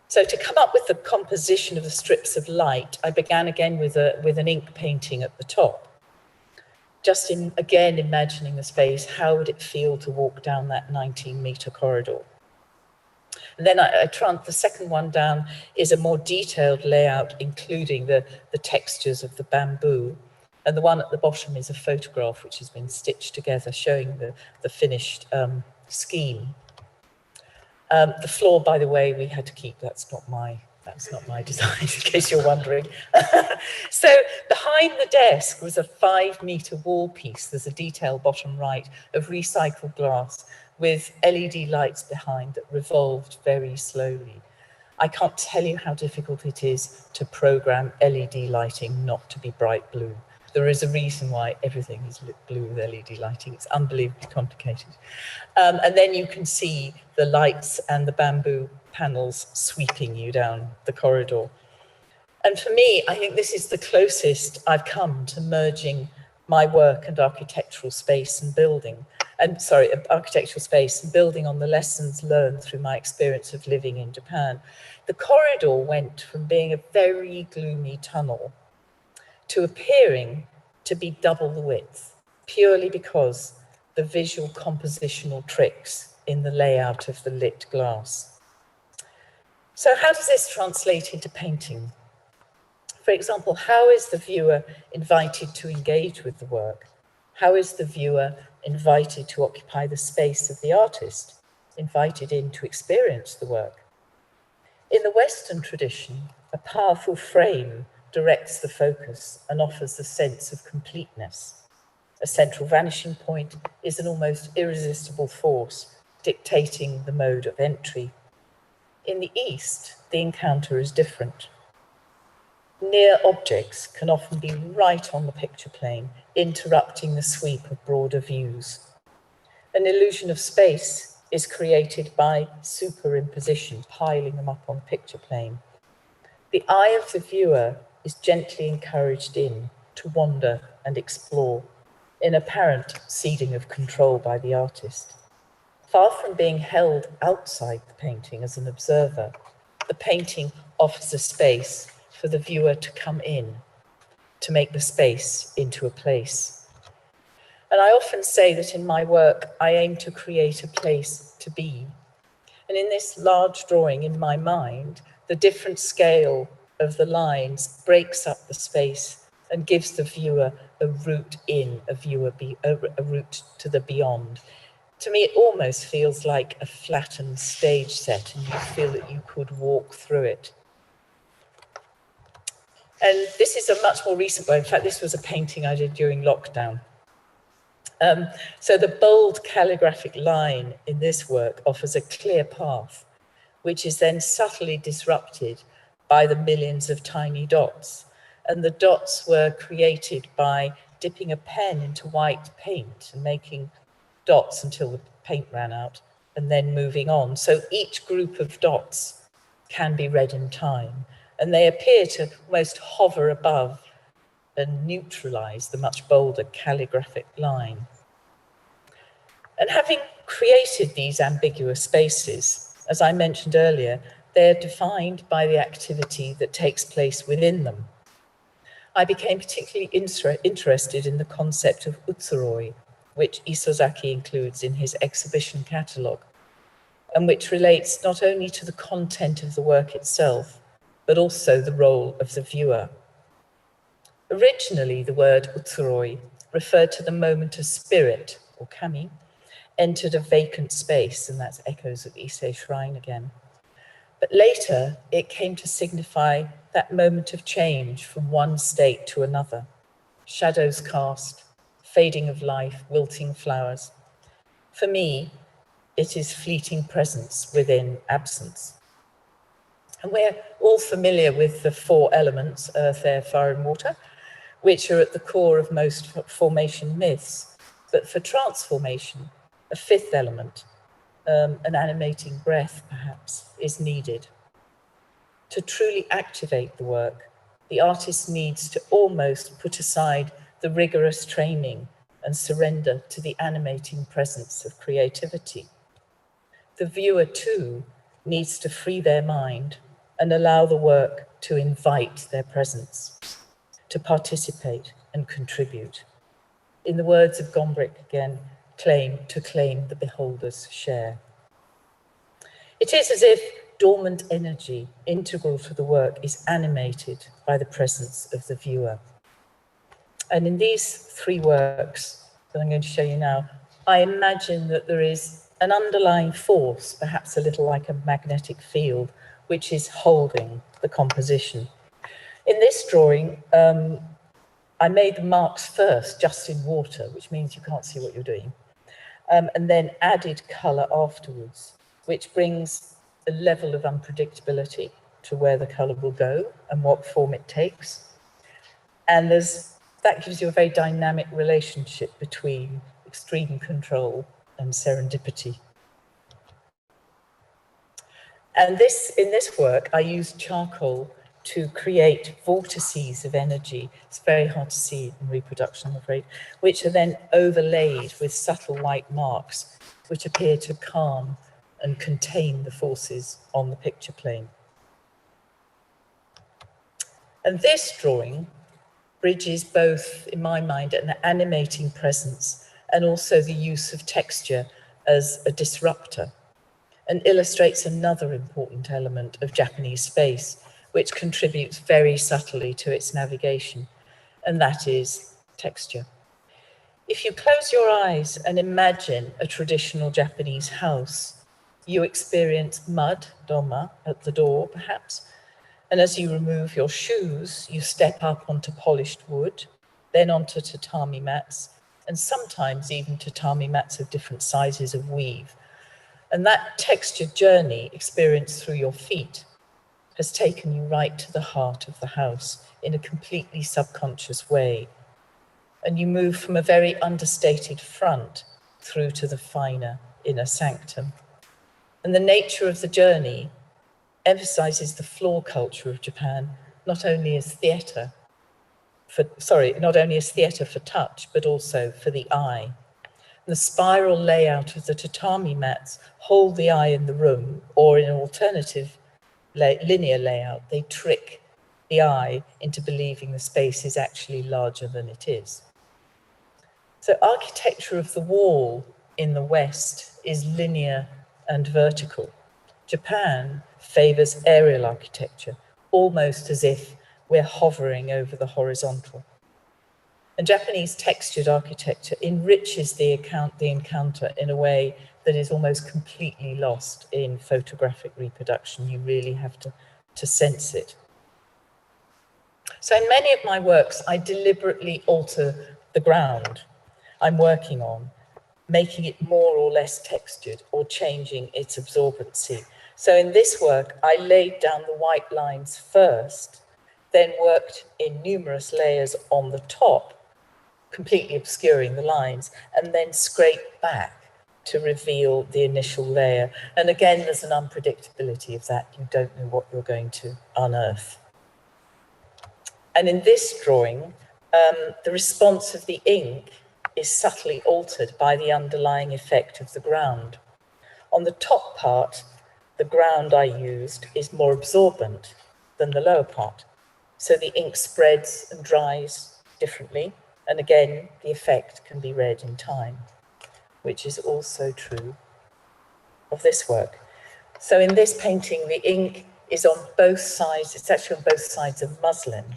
So to come up with the composition of the strips of light, I began again with an ink painting at the top. Just again imagining the space, how would it feel to walk down that 19-meter corridor? And then the second one down is a more detailed layout, including the textures of the bamboo. And the one at the bottom is a photograph which has been stitched together, showing the finished scheme. The floor, by the way, we had to keep. That's not my design, in case you're wondering. So behind the desk was a 5-meter wall piece. There's a detail bottom right of recycled glass with LED lights behind that revolved very slowly. I can't tell you how difficult it is to program LED lighting not to be bright blue. There is a reason why everything is lit blue with LED lighting. It's unbelievably complicated. And then you can see the lights and the bamboo panels sweeping you down the corridor. And for me, I think this is the closest I've come to merging my work and architectural space and building. architectural space, and building on the lessons learned through my experience of living in Japan. The corridor went from being a very gloomy tunnel to appearing to be double the width, purely because the visual compositional tricks in the layout of the lit glass. So how does this translate into painting? For example, how is the viewer invited to engage with the work? How is the viewer invited to occupy the space of the artist, invited in to experience the work? In the Western tradition, a powerful frame directs the focus and offers a sense of completeness. A central vanishing point is an almost irresistible force dictating the mode of entry. In the East, the encounter is different. Near objects can often be right on the picture plane, interrupting the sweep of broader views. An illusion of space is created by superimposition, piling them up on the picture plane. The eye of the viewer is gently encouraged in to wander and explore, in apparent ceding of control by the artist. Far from being held outside the painting as an observer, the painting offers a space for the viewer to come in, to make the space into a place. And I often say that in my work, I aim to create a place to be. And in this large drawing in my mind, the different scale of the lines breaks up the space and gives the viewer a route in, a route to the beyond. To me, it almost feels like a flattened stage set, and you feel that you could walk through it. And this is a much more recent one. In fact, this was a painting I did during lockdown. So the bold calligraphic line in this work offers a clear path, which is then subtly disrupted by the millions of tiny dots. And the dots were created by dipping a pen into white paint and making dots until the paint ran out, and then moving on. So each group of dots can be read in time, and they appear to almost hover above and neutralize the much bolder calligraphic line. And having created these ambiguous spaces, as I mentioned earlier, they're defined by the activity that takes place within them. I became particularly interested in the concept of utsuroi, which Isozaki includes in his exhibition catalogue, and which relates not only to the content of the work itself, but also the role of the viewer. Originally, the word utsuroi referred to the moment a spirit, or kami, entered a vacant space, and that's echoes of Ise Shrine again. But later, it came to signify that moment of change from one state to another. Shadows cast, fading of life, wilting flowers. For me, it is fleeting presence within absence. And we're all familiar with the four elements, earth, air, fire, and water, which are at the core of most formation myths. But for transformation, a fifth element, an animating breath perhaps, is needed. To truly activate the work, the artist needs to almost put aside the rigorous training and surrender to the animating presence of creativity. The viewer too needs to free their mind and allow the work to invite their presence, to participate and contribute. In the words of Gombrich again, claim the beholder's share. It is as if dormant energy integral to the work is animated by the presence of the viewer. And in these three works that I'm going to show you now, I imagine that there is an underlying force, perhaps a little like a magnetic field, which is holding the composition. In this drawing, I made the marks first, just in water, which means you can't see what you're doing, and then added colour afterwards, which brings a level of unpredictability to where the colour will go and what form it takes. And that gives you a very dynamic relationship between extreme control and serendipity. And in this work, I used charcoal to create vortices of energy. It's very hard to see in reproduction, I'm afraid, which are then overlaid with subtle white marks, which appear to calm and contain the forces on the picture plane. And this drawing bridges both, in my mind, an animating presence and also the use of texture as a disruptor, and illustrates another important element of Japanese space, which contributes very subtly to its navigation, and that is texture. If you close your eyes and imagine a traditional Japanese house, you experience mud, doma, at the door, perhaps, and as you remove your shoes, you step up onto polished wood, then onto tatami mats, and sometimes even tatami mats of different sizes of weave. And that textured journey experienced through your feet has taken you right to the heart of the house in a completely subconscious way. And you move from a very understated front through to the finer inner sanctum. And the nature of the journey emphasizes the floor culture of Japan, not only as theatre for touch, but also for the eye. The spiral layout of the tatami mats hold the eye in the room, or in an alternative linear layout, they trick the eye into believing the space is actually larger than it is. So architecture of the wall in the West is linear and vertical. Japan favors aerial architecture, almost as if we're hovering over the horizontal. And Japanese textured architecture enriches the encounter in a way that is almost completely lost in photographic reproduction. You really have to sense it. So in many of my works, I deliberately alter the ground I'm working on, making it more or less textured or changing its absorbency. So in this work, I laid down the white lines first, then worked in numerous layers on the top, completely obscuring the lines, and then scrape back to reveal the initial layer. And again, there's an unpredictability of that. You don't know what you're going to unearth. And in this drawing, the response of the ink is subtly altered by the underlying effect of the ground. On the top part, the ground I used is more absorbent than the lower part. So the ink spreads and dries differently. And again, the effect can be read in time, which is also true of this work. So in this painting, the ink is on both sides, it's actually on both sides of muslin,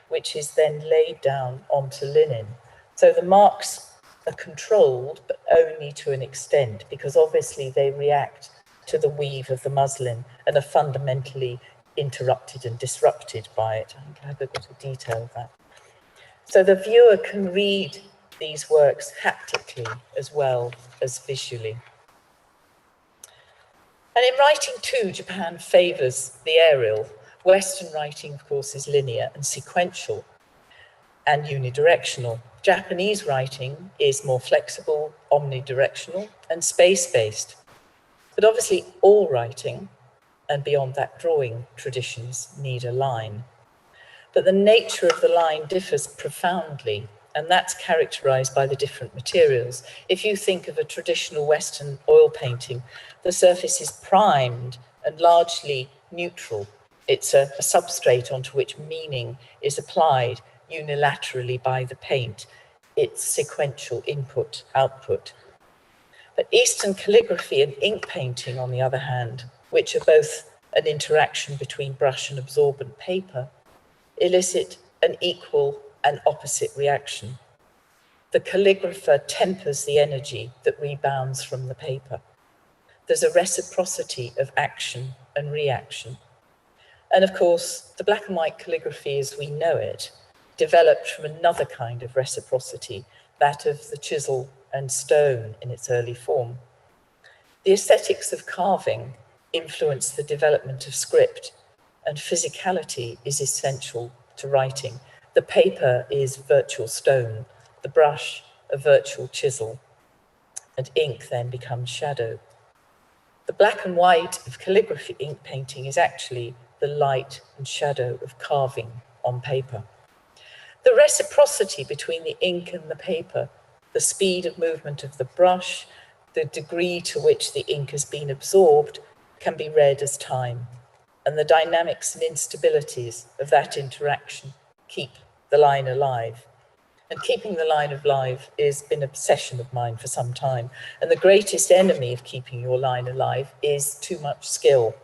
which is then laid down onto linen. So the marks are controlled, but only to an extent, because obviously they react to the weave of the muslin and are fundamentally interrupted and disrupted by it. I think I have a bit of detail of that. So the viewer can read these works haptically as well as visually. And in writing too, Japan favours the aerial. Western writing, of course, is linear and sequential and unidirectional. Japanese writing is more flexible, omnidirectional, and space-based. But obviously all writing, and beyond that drawing traditions, need a line. But the nature of the line differs profoundly, and that's characterized by the different materials. If you think of a traditional Western oil painting, the surface is primed and largely neutral. It's a substrate onto which meaning is applied unilaterally by the paint. It's sequential input, output. But Eastern calligraphy and ink painting, on the other hand, which are both an interaction between brush and absorbent paper, elicit an equal and opposite reaction. The calligrapher tempers the energy that rebounds from the paper. There's a reciprocity of action and reaction. And of course, the black and white calligraphy as we know it developed from another kind of reciprocity, that of the chisel and stone in its early form. The aesthetics of carving influenced the development of script, and physicality is essential to writing. The paper is virtual stone, the brush a virtual chisel, and ink then becomes shadow. The black and white of calligraphy ink painting is actually the light and shadow of carving on paper. The reciprocity between the ink and the paper, the speed of movement of the brush, the degree to which the ink has been absorbed can be read as time, and the dynamics and instabilities of that interaction keep the line alive. And keeping the line alive has been an obsession of mine for some time. And the greatest enemy of keeping your line alive is too much skill,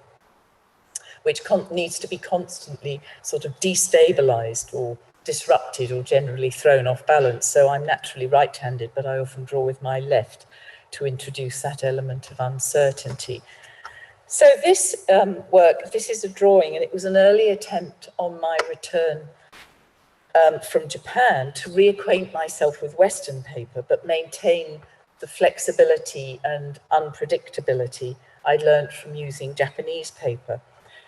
which needs to be constantly sort of destabilized or disrupted or generally thrown off balance. So I'm naturally right-handed, but I often draw with my left to introduce that element of uncertainty. So this work, this is a drawing, and it was an early attempt on my return from Japan to reacquaint myself with Western paper, but maintain the flexibility and unpredictability I learned from using Japanese paper.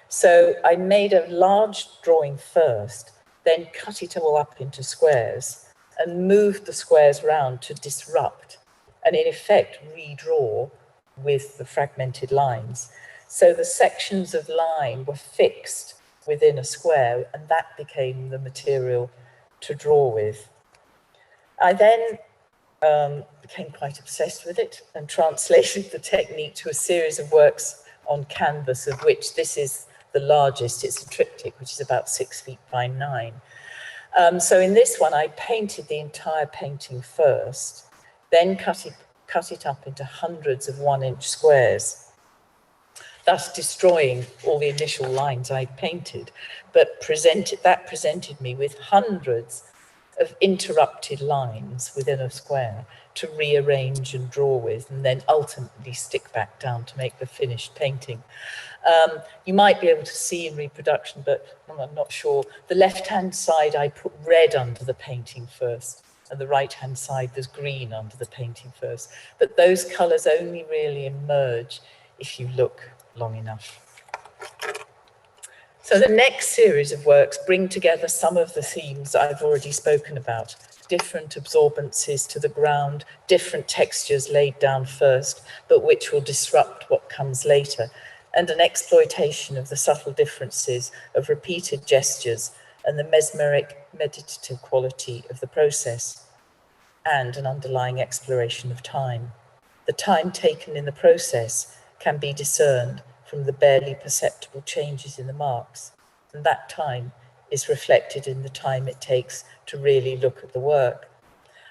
So I made a large drawing first, then cut it all up into squares and moved the squares round to disrupt and in effect redraw with the fragmented lines. So the sections of line were fixed within a square, and that became the material to draw with. I then became quite obsessed with it and translated the technique to a series of works on canvas, of which this is the largest. It's a triptych, which is about 6 feet by 9. So in this one, I painted the entire painting first, then cut it up into hundreds of 1-inch squares, thus destroying all the initial lines I painted, but that presented me with hundreds of interrupted lines within a square to rearrange and draw with, and then ultimately stick back down to make the finished painting. You might be able to see in reproduction, but I'm not sure. The left-hand side, I put red under the painting first, and the right-hand side, there's green under the painting first. But those colours only really emerge if you look long enough. So the next series of works bring together some of the themes I've already spoken about: different absorbances to the ground, different textures laid down first, but which will disrupt what comes later, and an exploitation of the subtle differences of repeated gestures and the mesmeric, meditative quality of the process, and an underlying exploration of time. The time taken in the process can be discerned from the barely perceptible changes in the marks, and that time is reflected in the time it takes to really look at the work.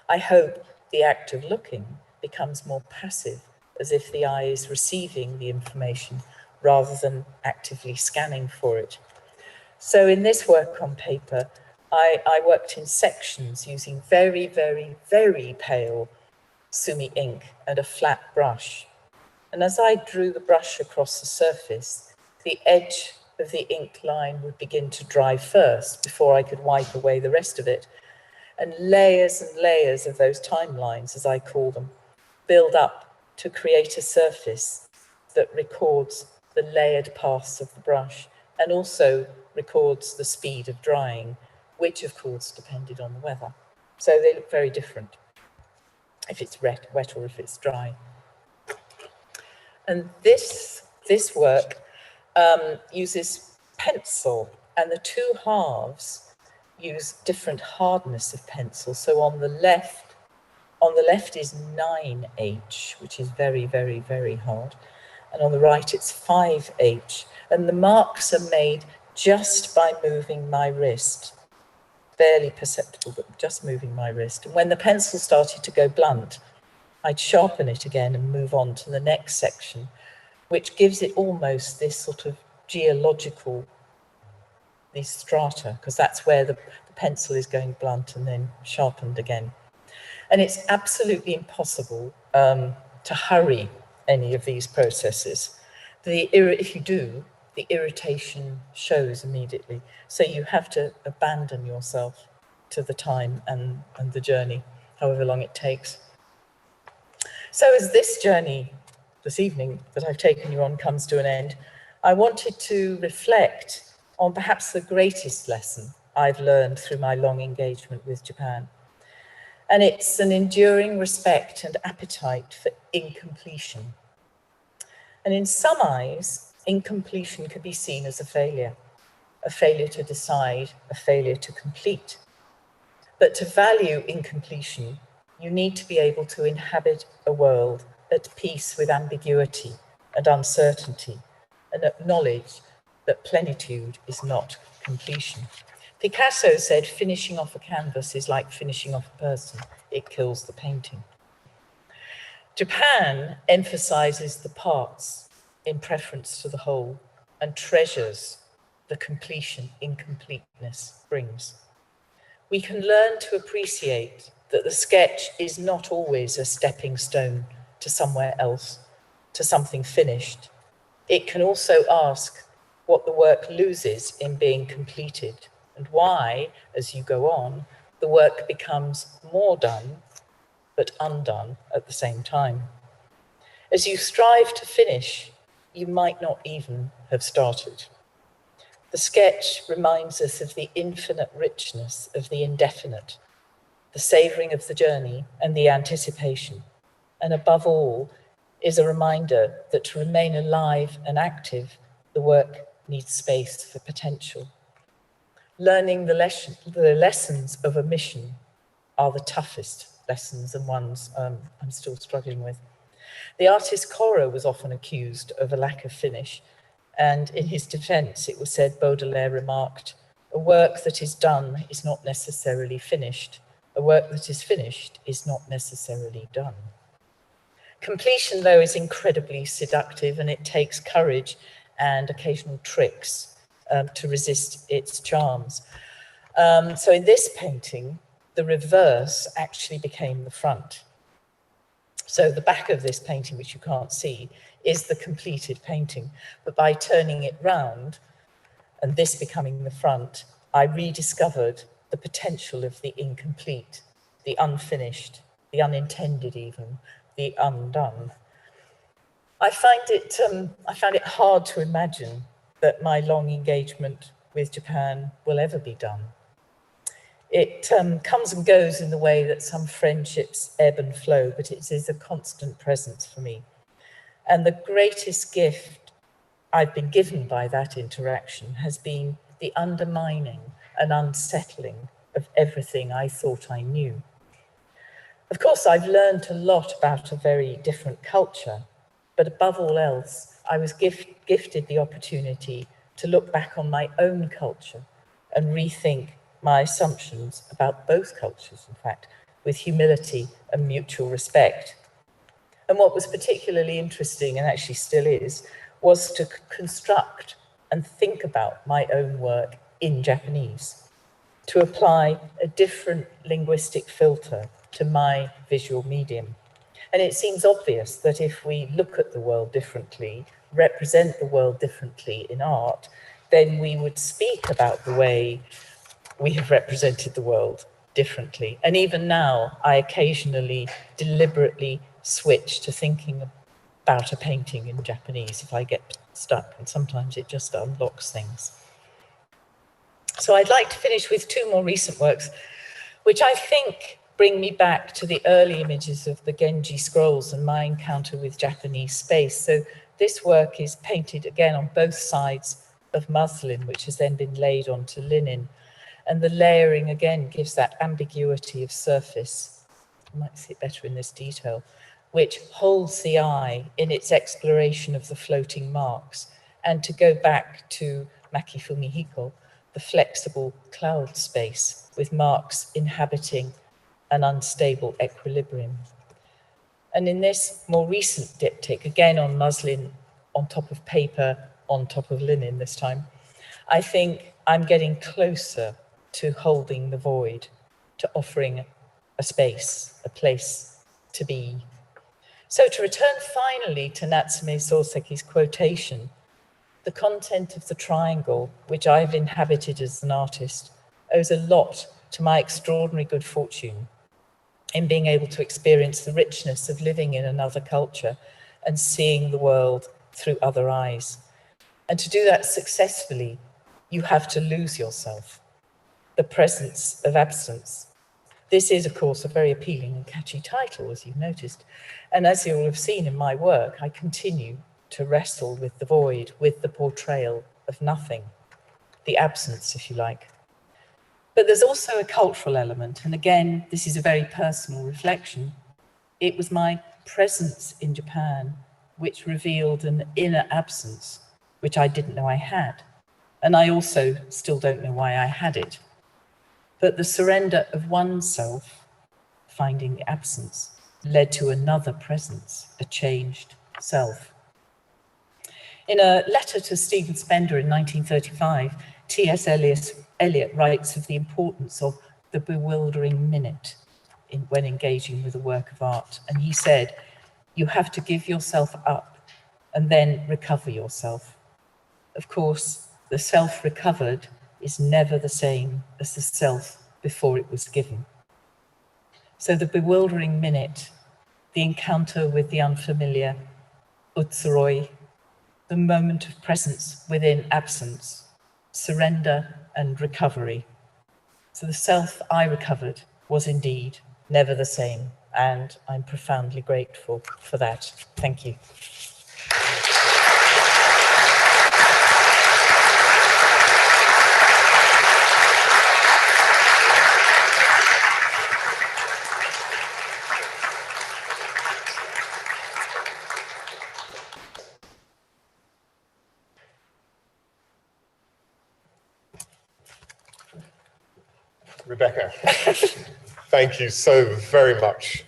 I hope the act of looking becomes more passive, as if the eye is receiving the information rather than actively scanning for it. So in this work on paper, I worked in sections using very, very, very pale sumi ink and a flat brush. And as I drew the brush across the surface, the edge of the ink line would begin to dry first before I could wipe away the rest of it. And layers of those timelines, as I call them, build up to create a surface that records the layered paths of the brush and also records the speed of drying, which of course depended on the weather. So they look very different if it's wet or if it's dry. And this work uses pencil, and the two halves use different hardness of pencil. So on the left is 9H, which is very, very, very hard. And on the right, it's 5H. And the marks are made just by moving my wrist. Barely perceptible, but just moving my wrist. And when the pencil started to go blunt, I'd sharpen it again and move on to the next section, which gives it almost this sort of geological, these strata, because that's where the pencil is going blunt and then sharpened again. And it's absolutely impossible to hurry any of these processes. If you do, the irritation shows immediately. So you have to abandon yourself to the time and the journey, however long it takes. So as this journey this evening that I've taken you on comes to an end, I wanted to reflect on perhaps the greatest lesson I've learned through my long engagement with Japan. And it's an enduring respect and appetite for incompletion. And in some eyes, incompletion can be seen as a failure. a failure to decide, a failure to complete. But to value incompletion, you need to be able to inhabit a world at peace with ambiguity and uncertainty, and acknowledge that plenitude is not completion. Picasso said, finishing off a canvas is like finishing off a person. It kills the painting. Japan emphasizes the parts in preference to the whole and treasures the completion incompleteness brings. We can learn to appreciate that the sketch is not always a stepping stone to somewhere else, to something finished. It can also ask what the work loses in being completed and why, as you go on, the work becomes more done, but undone at the same time. As you strive to finish, you might not even have started. The sketch reminds us of the infinite richness of the indefinite, the savouring of the journey and the anticipation, and above all, is a reminder that to remain alive and active, the work needs space for potential. Learning the lessons of omission are the toughest lessons and ones I'm still struggling with. The artist Corot was often accused of a lack of finish, and in his defense, it was said, Baudelaire remarked, a work that is done is not necessarily finished. A work that is finished is not necessarily done. Completion, though, is incredibly seductive, and it takes courage and occasional tricks to resist its charms. So in this painting, the reverse actually became the front. So the back of this painting, which you can't see, is the completed painting. But by turning it round, and this becoming the front, I rediscovered the potential of the incomplete, the unfinished, the unintended even, the undone. I found it hard to imagine that my long engagement with Japan will ever be done. It comes and goes in the way that some friendships ebb and flow, but it is a constant presence for me. And the greatest gift I've been given by that interaction has been the undermining and unsettling of everything I thought I knew. Of course, I've learned a lot about a very different culture, but above all else, I was gifted the opportunity to look back on my own culture and rethink my assumptions about both cultures, in fact, with humility and mutual respect. And what was particularly interesting, and actually still is, was to construct and think about my own work in Japanese, to apply a different linguistic filter to my visual medium. And it seems obvious that if we look at the world differently, represent the world differently in art, then we would speak about the way we have represented the world differently. And even now, I occasionally deliberately switch to thinking about a painting in Japanese if I get stuck, and sometimes it just unlocks things. So I'd like to finish with two more recent works, which I think bring me back to the early images of the Genji scrolls and my encounter with Japanese space. So this work is painted again on both sides of muslin, which has then been laid onto linen. And the layering again gives that ambiguity of surface. You might see it better in this detail, which holds the eye in its exploration of the floating marks. And to go back to Maki Fumihiko, the flexible cloud space with marks inhabiting an unstable equilibrium. And in this more recent diptych, again on muslin, on top of paper, on top of linen this time, I think I'm getting closer to holding the void, to offering a space, a place to be. So to return finally to Natsume Soseki's quotation, the content of the triangle, which I've inhabited as an artist, owes a lot to my extraordinary good fortune in being able to experience the richness of living in another culture and seeing the world through other eyes. And to do that successfully, you have to lose yourself, the presence of absence. This is, of course, a very appealing and catchy title, as you've noticed. And as you'll have seen in my work, I continue to wrestle with the void, with the portrayal of nothing. the absence, if you like. But there's also a cultural element, and again, this is a very personal reflection. It was my presence in Japan which revealed an inner absence, which I didn't know I had. And I also still don't know why I had it. But the surrender of oneself, finding the absence, led to another presence, a changed self. In a letter to Stephen Spender in 1935, T.S. Eliot writes of the importance of the bewildering minute when engaging with a work of art. And he said, you have to give yourself up and then recover yourself. Of course, the self recovered is never the same as the self before it was given. So the bewildering minute, the encounter with the unfamiliar, Utsuroi, the moment of presence within absence, surrender and recovery. So the self I recovered was indeed never the same, and I'm profoundly grateful for that. Thank you. Rebecca, thank you so very much.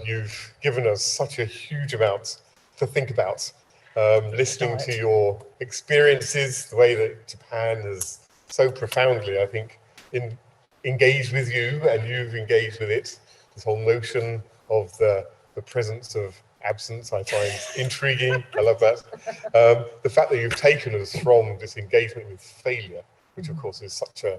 You've given us such a huge amount to think about. Listening to your experiences, the way that Japan has so profoundly, I think, engaged with you and you've engaged with it. This whole notion of the presence of absence, I find intriguing. I love that. The fact that you've taken us from this engagement with failure, which of course is such a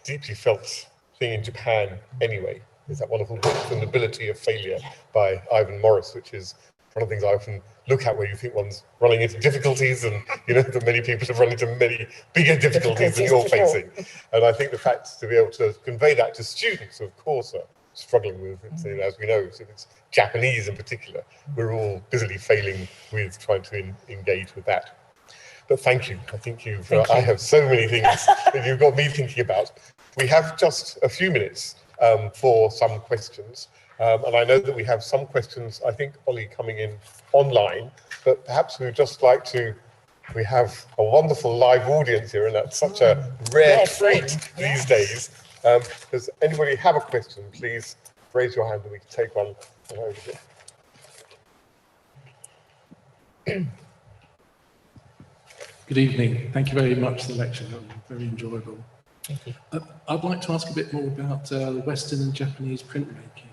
deeply felt thing in Japan anyway, is that wonderful book, The Nobility of Failure by Ivan Morris, which is one of the things I often look at where you think one's running into difficulties and you know that many people have run into many bigger difficulties than you're facing. And I think the fact to be able to convey that to students, of course, are struggling with it, as we know, if it's Japanese in particular, we're all busily failing with trying to engage with that. But thank you. I think I have so many things that you've got me thinking about. We have just a few minutes for some questions. And I know that we have some questions, I think, Ollie, coming in online, but perhaps we'd just like to, we have a wonderful live audience here, and that's such a rare treat these days. Does anybody have a question? Please raise your hand and we can take one over here. Good evening. Thank you very much for the lecture. Very enjoyable. Thank you. I'd like to ask a bit more about the Western and Japanese printmaking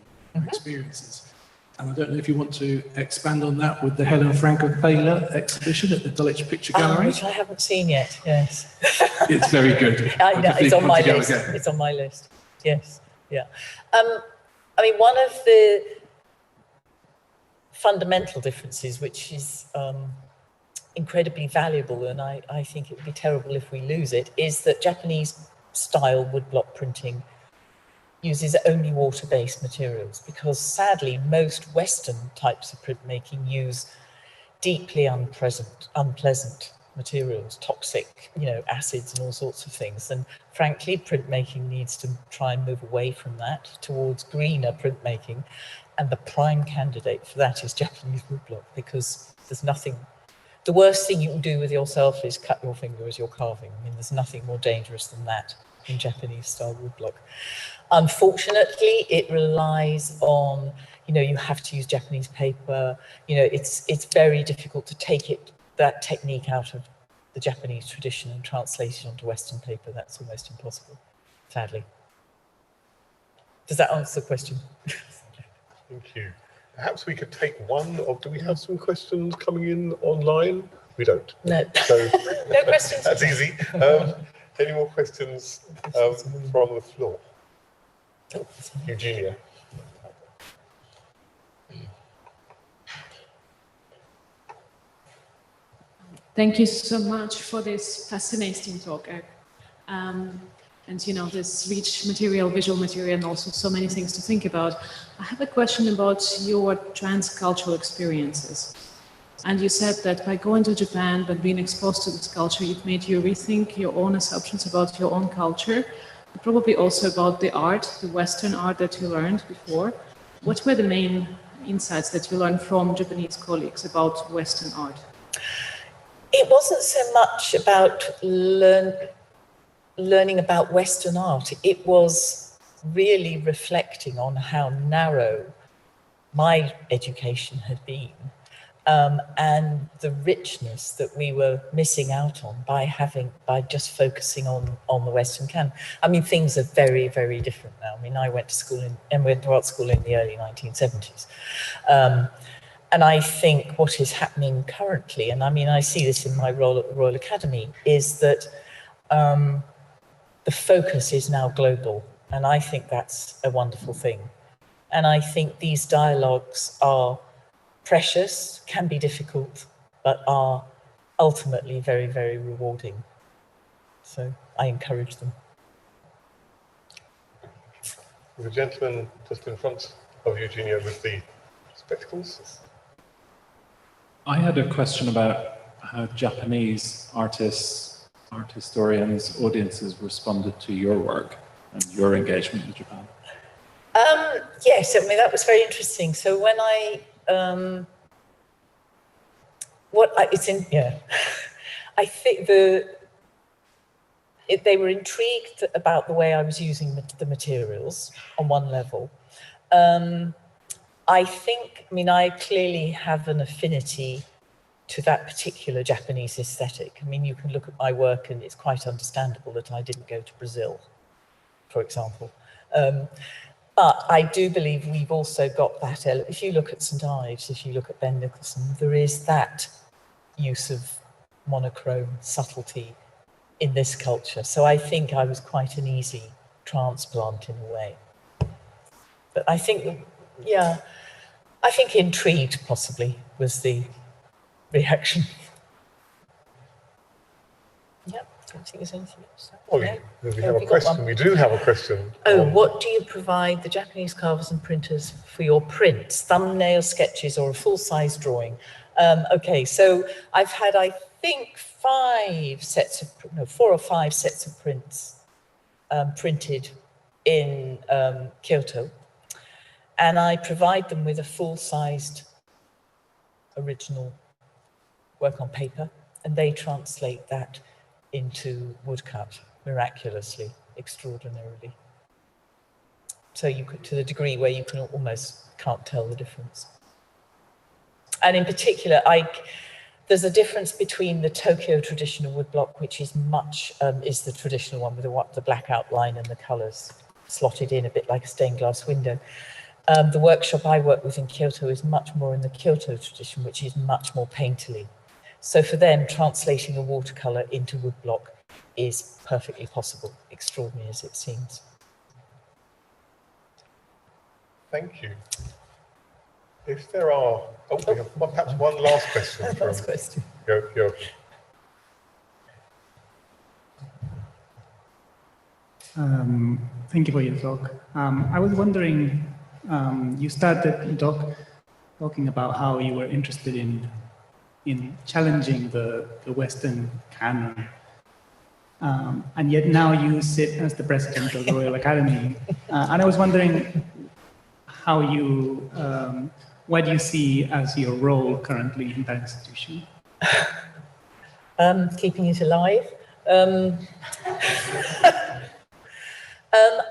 experiences. And I don't know if you want to expand on that with the Helen Franco Thaler exhibition at the Dulwich Picture Gallery. Which I haven't seen yet, yes. It's very good. I know, it's on my list. It's on my list, yes, yeah. I mean, one of the fundamental differences, which is incredibly valuable, and I think it would be terrible if we lose it, is that Japanese style woodblock printing uses only water-based materials, because sadly most Western types of printmaking use deeply unpleasant materials, toxic, acids and all sorts of things. And frankly, printmaking needs to try and move away from that towards greener printmaking. And the prime candidate for that is Japanese woodblock, because there's nothing. The worst thing you can do with yourself is cut your finger as you're carving. I mean, there's nothing more dangerous than that in Japanese style woodblock. Unfortunately, it relies on, you have to use Japanese paper. It's very difficult to take that technique out of the Japanese tradition and translate it onto Western paper. That's almost impossible, sadly. Does that answer the question? Thank you. Perhaps we could take one, or do we have some questions coming in online? We don't. No. So, no questions. That's easy. Any more questions from the floor? Eugenia. Thank you so much for this fascinating talk. And this rich material, visual material, and also so many things to think about. I have a question about your transcultural experiences. And you said that by going to Japan, but being exposed to this culture, it made you rethink your own assumptions about your own culture, probably also about the art, the Western art that you learned before. What were the main insights that you learned from Japanese colleagues about Western art? It wasn't so much about learning about Western art. It was really reflecting on how narrow my education had been, and the richness that we were missing out on by just focusing on the Western canon. I mean, things are very, very different now. I mean, I went to art school in the early 1970s. And I think what is happening currently, and I mean, I see this in my role at the Royal Academy, is that the focus is now global. And I think that's a wonderful thing. And I think these dialogues are precious, can be difficult, but are ultimately very, very rewarding. So I encourage them. The gentleman just in front of Eugenia with the spectacles. I had a question about how Japanese artists, art historians, audiences responded to your work and your engagement with Japan. Yes, I mean, that was very interesting. So when I think they were intrigued about the way I was using the materials on one level. I clearly have an affinity to that particular Japanese aesthetic. I mean, you can look at my work and it's quite understandable that I didn't go to Brazil, for example. But I do believe we've also got that element. If you look at St. Ives, if you look at Ben Nicholson, there is that use of monochrome subtlety in this culture. So I think I was quite an easy transplant in a way. But I think, I think intrigued possibly was the reaction. Yep, I don't think there's anything else. Oh, we have a question. We do have a question. What do you provide the Japanese carvers and printers for your prints? Thumbnail sketches or a full-size drawing? Okay, so I've had, I think, 4 or 5 sets of prints printed in Kyoto, and I provide them with a full-sized original work on paper, and they translate that into woodcut miraculously, extraordinarily. So you could, to the degree where you can almost can't tell the difference. And in particular, there's a difference between the Tokyo traditional woodblock, which is is the traditional one with the black outline and the colours slotted in a bit like a stained glass window. The workshop I work with in Kyoto is much more in the Kyoto tradition, which is much more painterly. So for them, translating a watercolour into woodblock is perfectly possible, extraordinary as it seems. Thank you. If there are, we have perhaps one last question. Last question. Yo. Thank you for your talk. I was wondering, you started the talk talking about how you were interested in challenging the Western canon, and yet now you sit as the president of the Royal Academy. And I was wondering how you, what do you see as your role currently in that institution? Keeping it alive.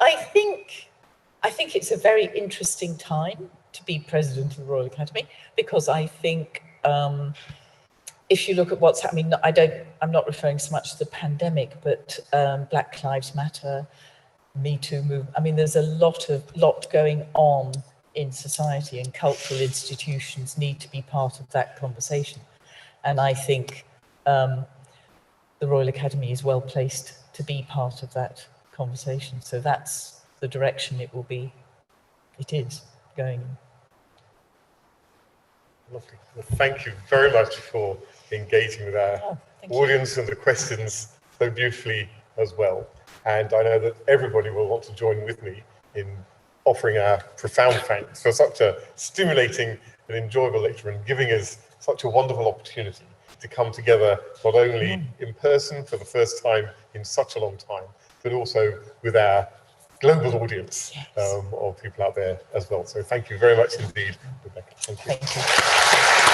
I think it's a very interesting time to be president of the Royal Academy, because I think if you look at what's happening, I'm not referring so much to the pandemic, but Black Lives Matter, Me Too movement. I mean, there's a lot going on in society, and cultural institutions need to be part of that conversation. And I think the Royal Academy is well placed to be part of that conversation. So that's the direction it is going in. Lovely. Well, thank you very much for engaging with our audience and the questions so beautifully as well. And I know that everybody will want to join with me in offering our profound thanks for such a stimulating an enjoyable lecture and giving us such a wonderful opportunity to come together, not only in person for the first time in such a long time, but also with our global audience of people out there as well. So thank you very much indeed, Rebecca. Thank you. Thank you.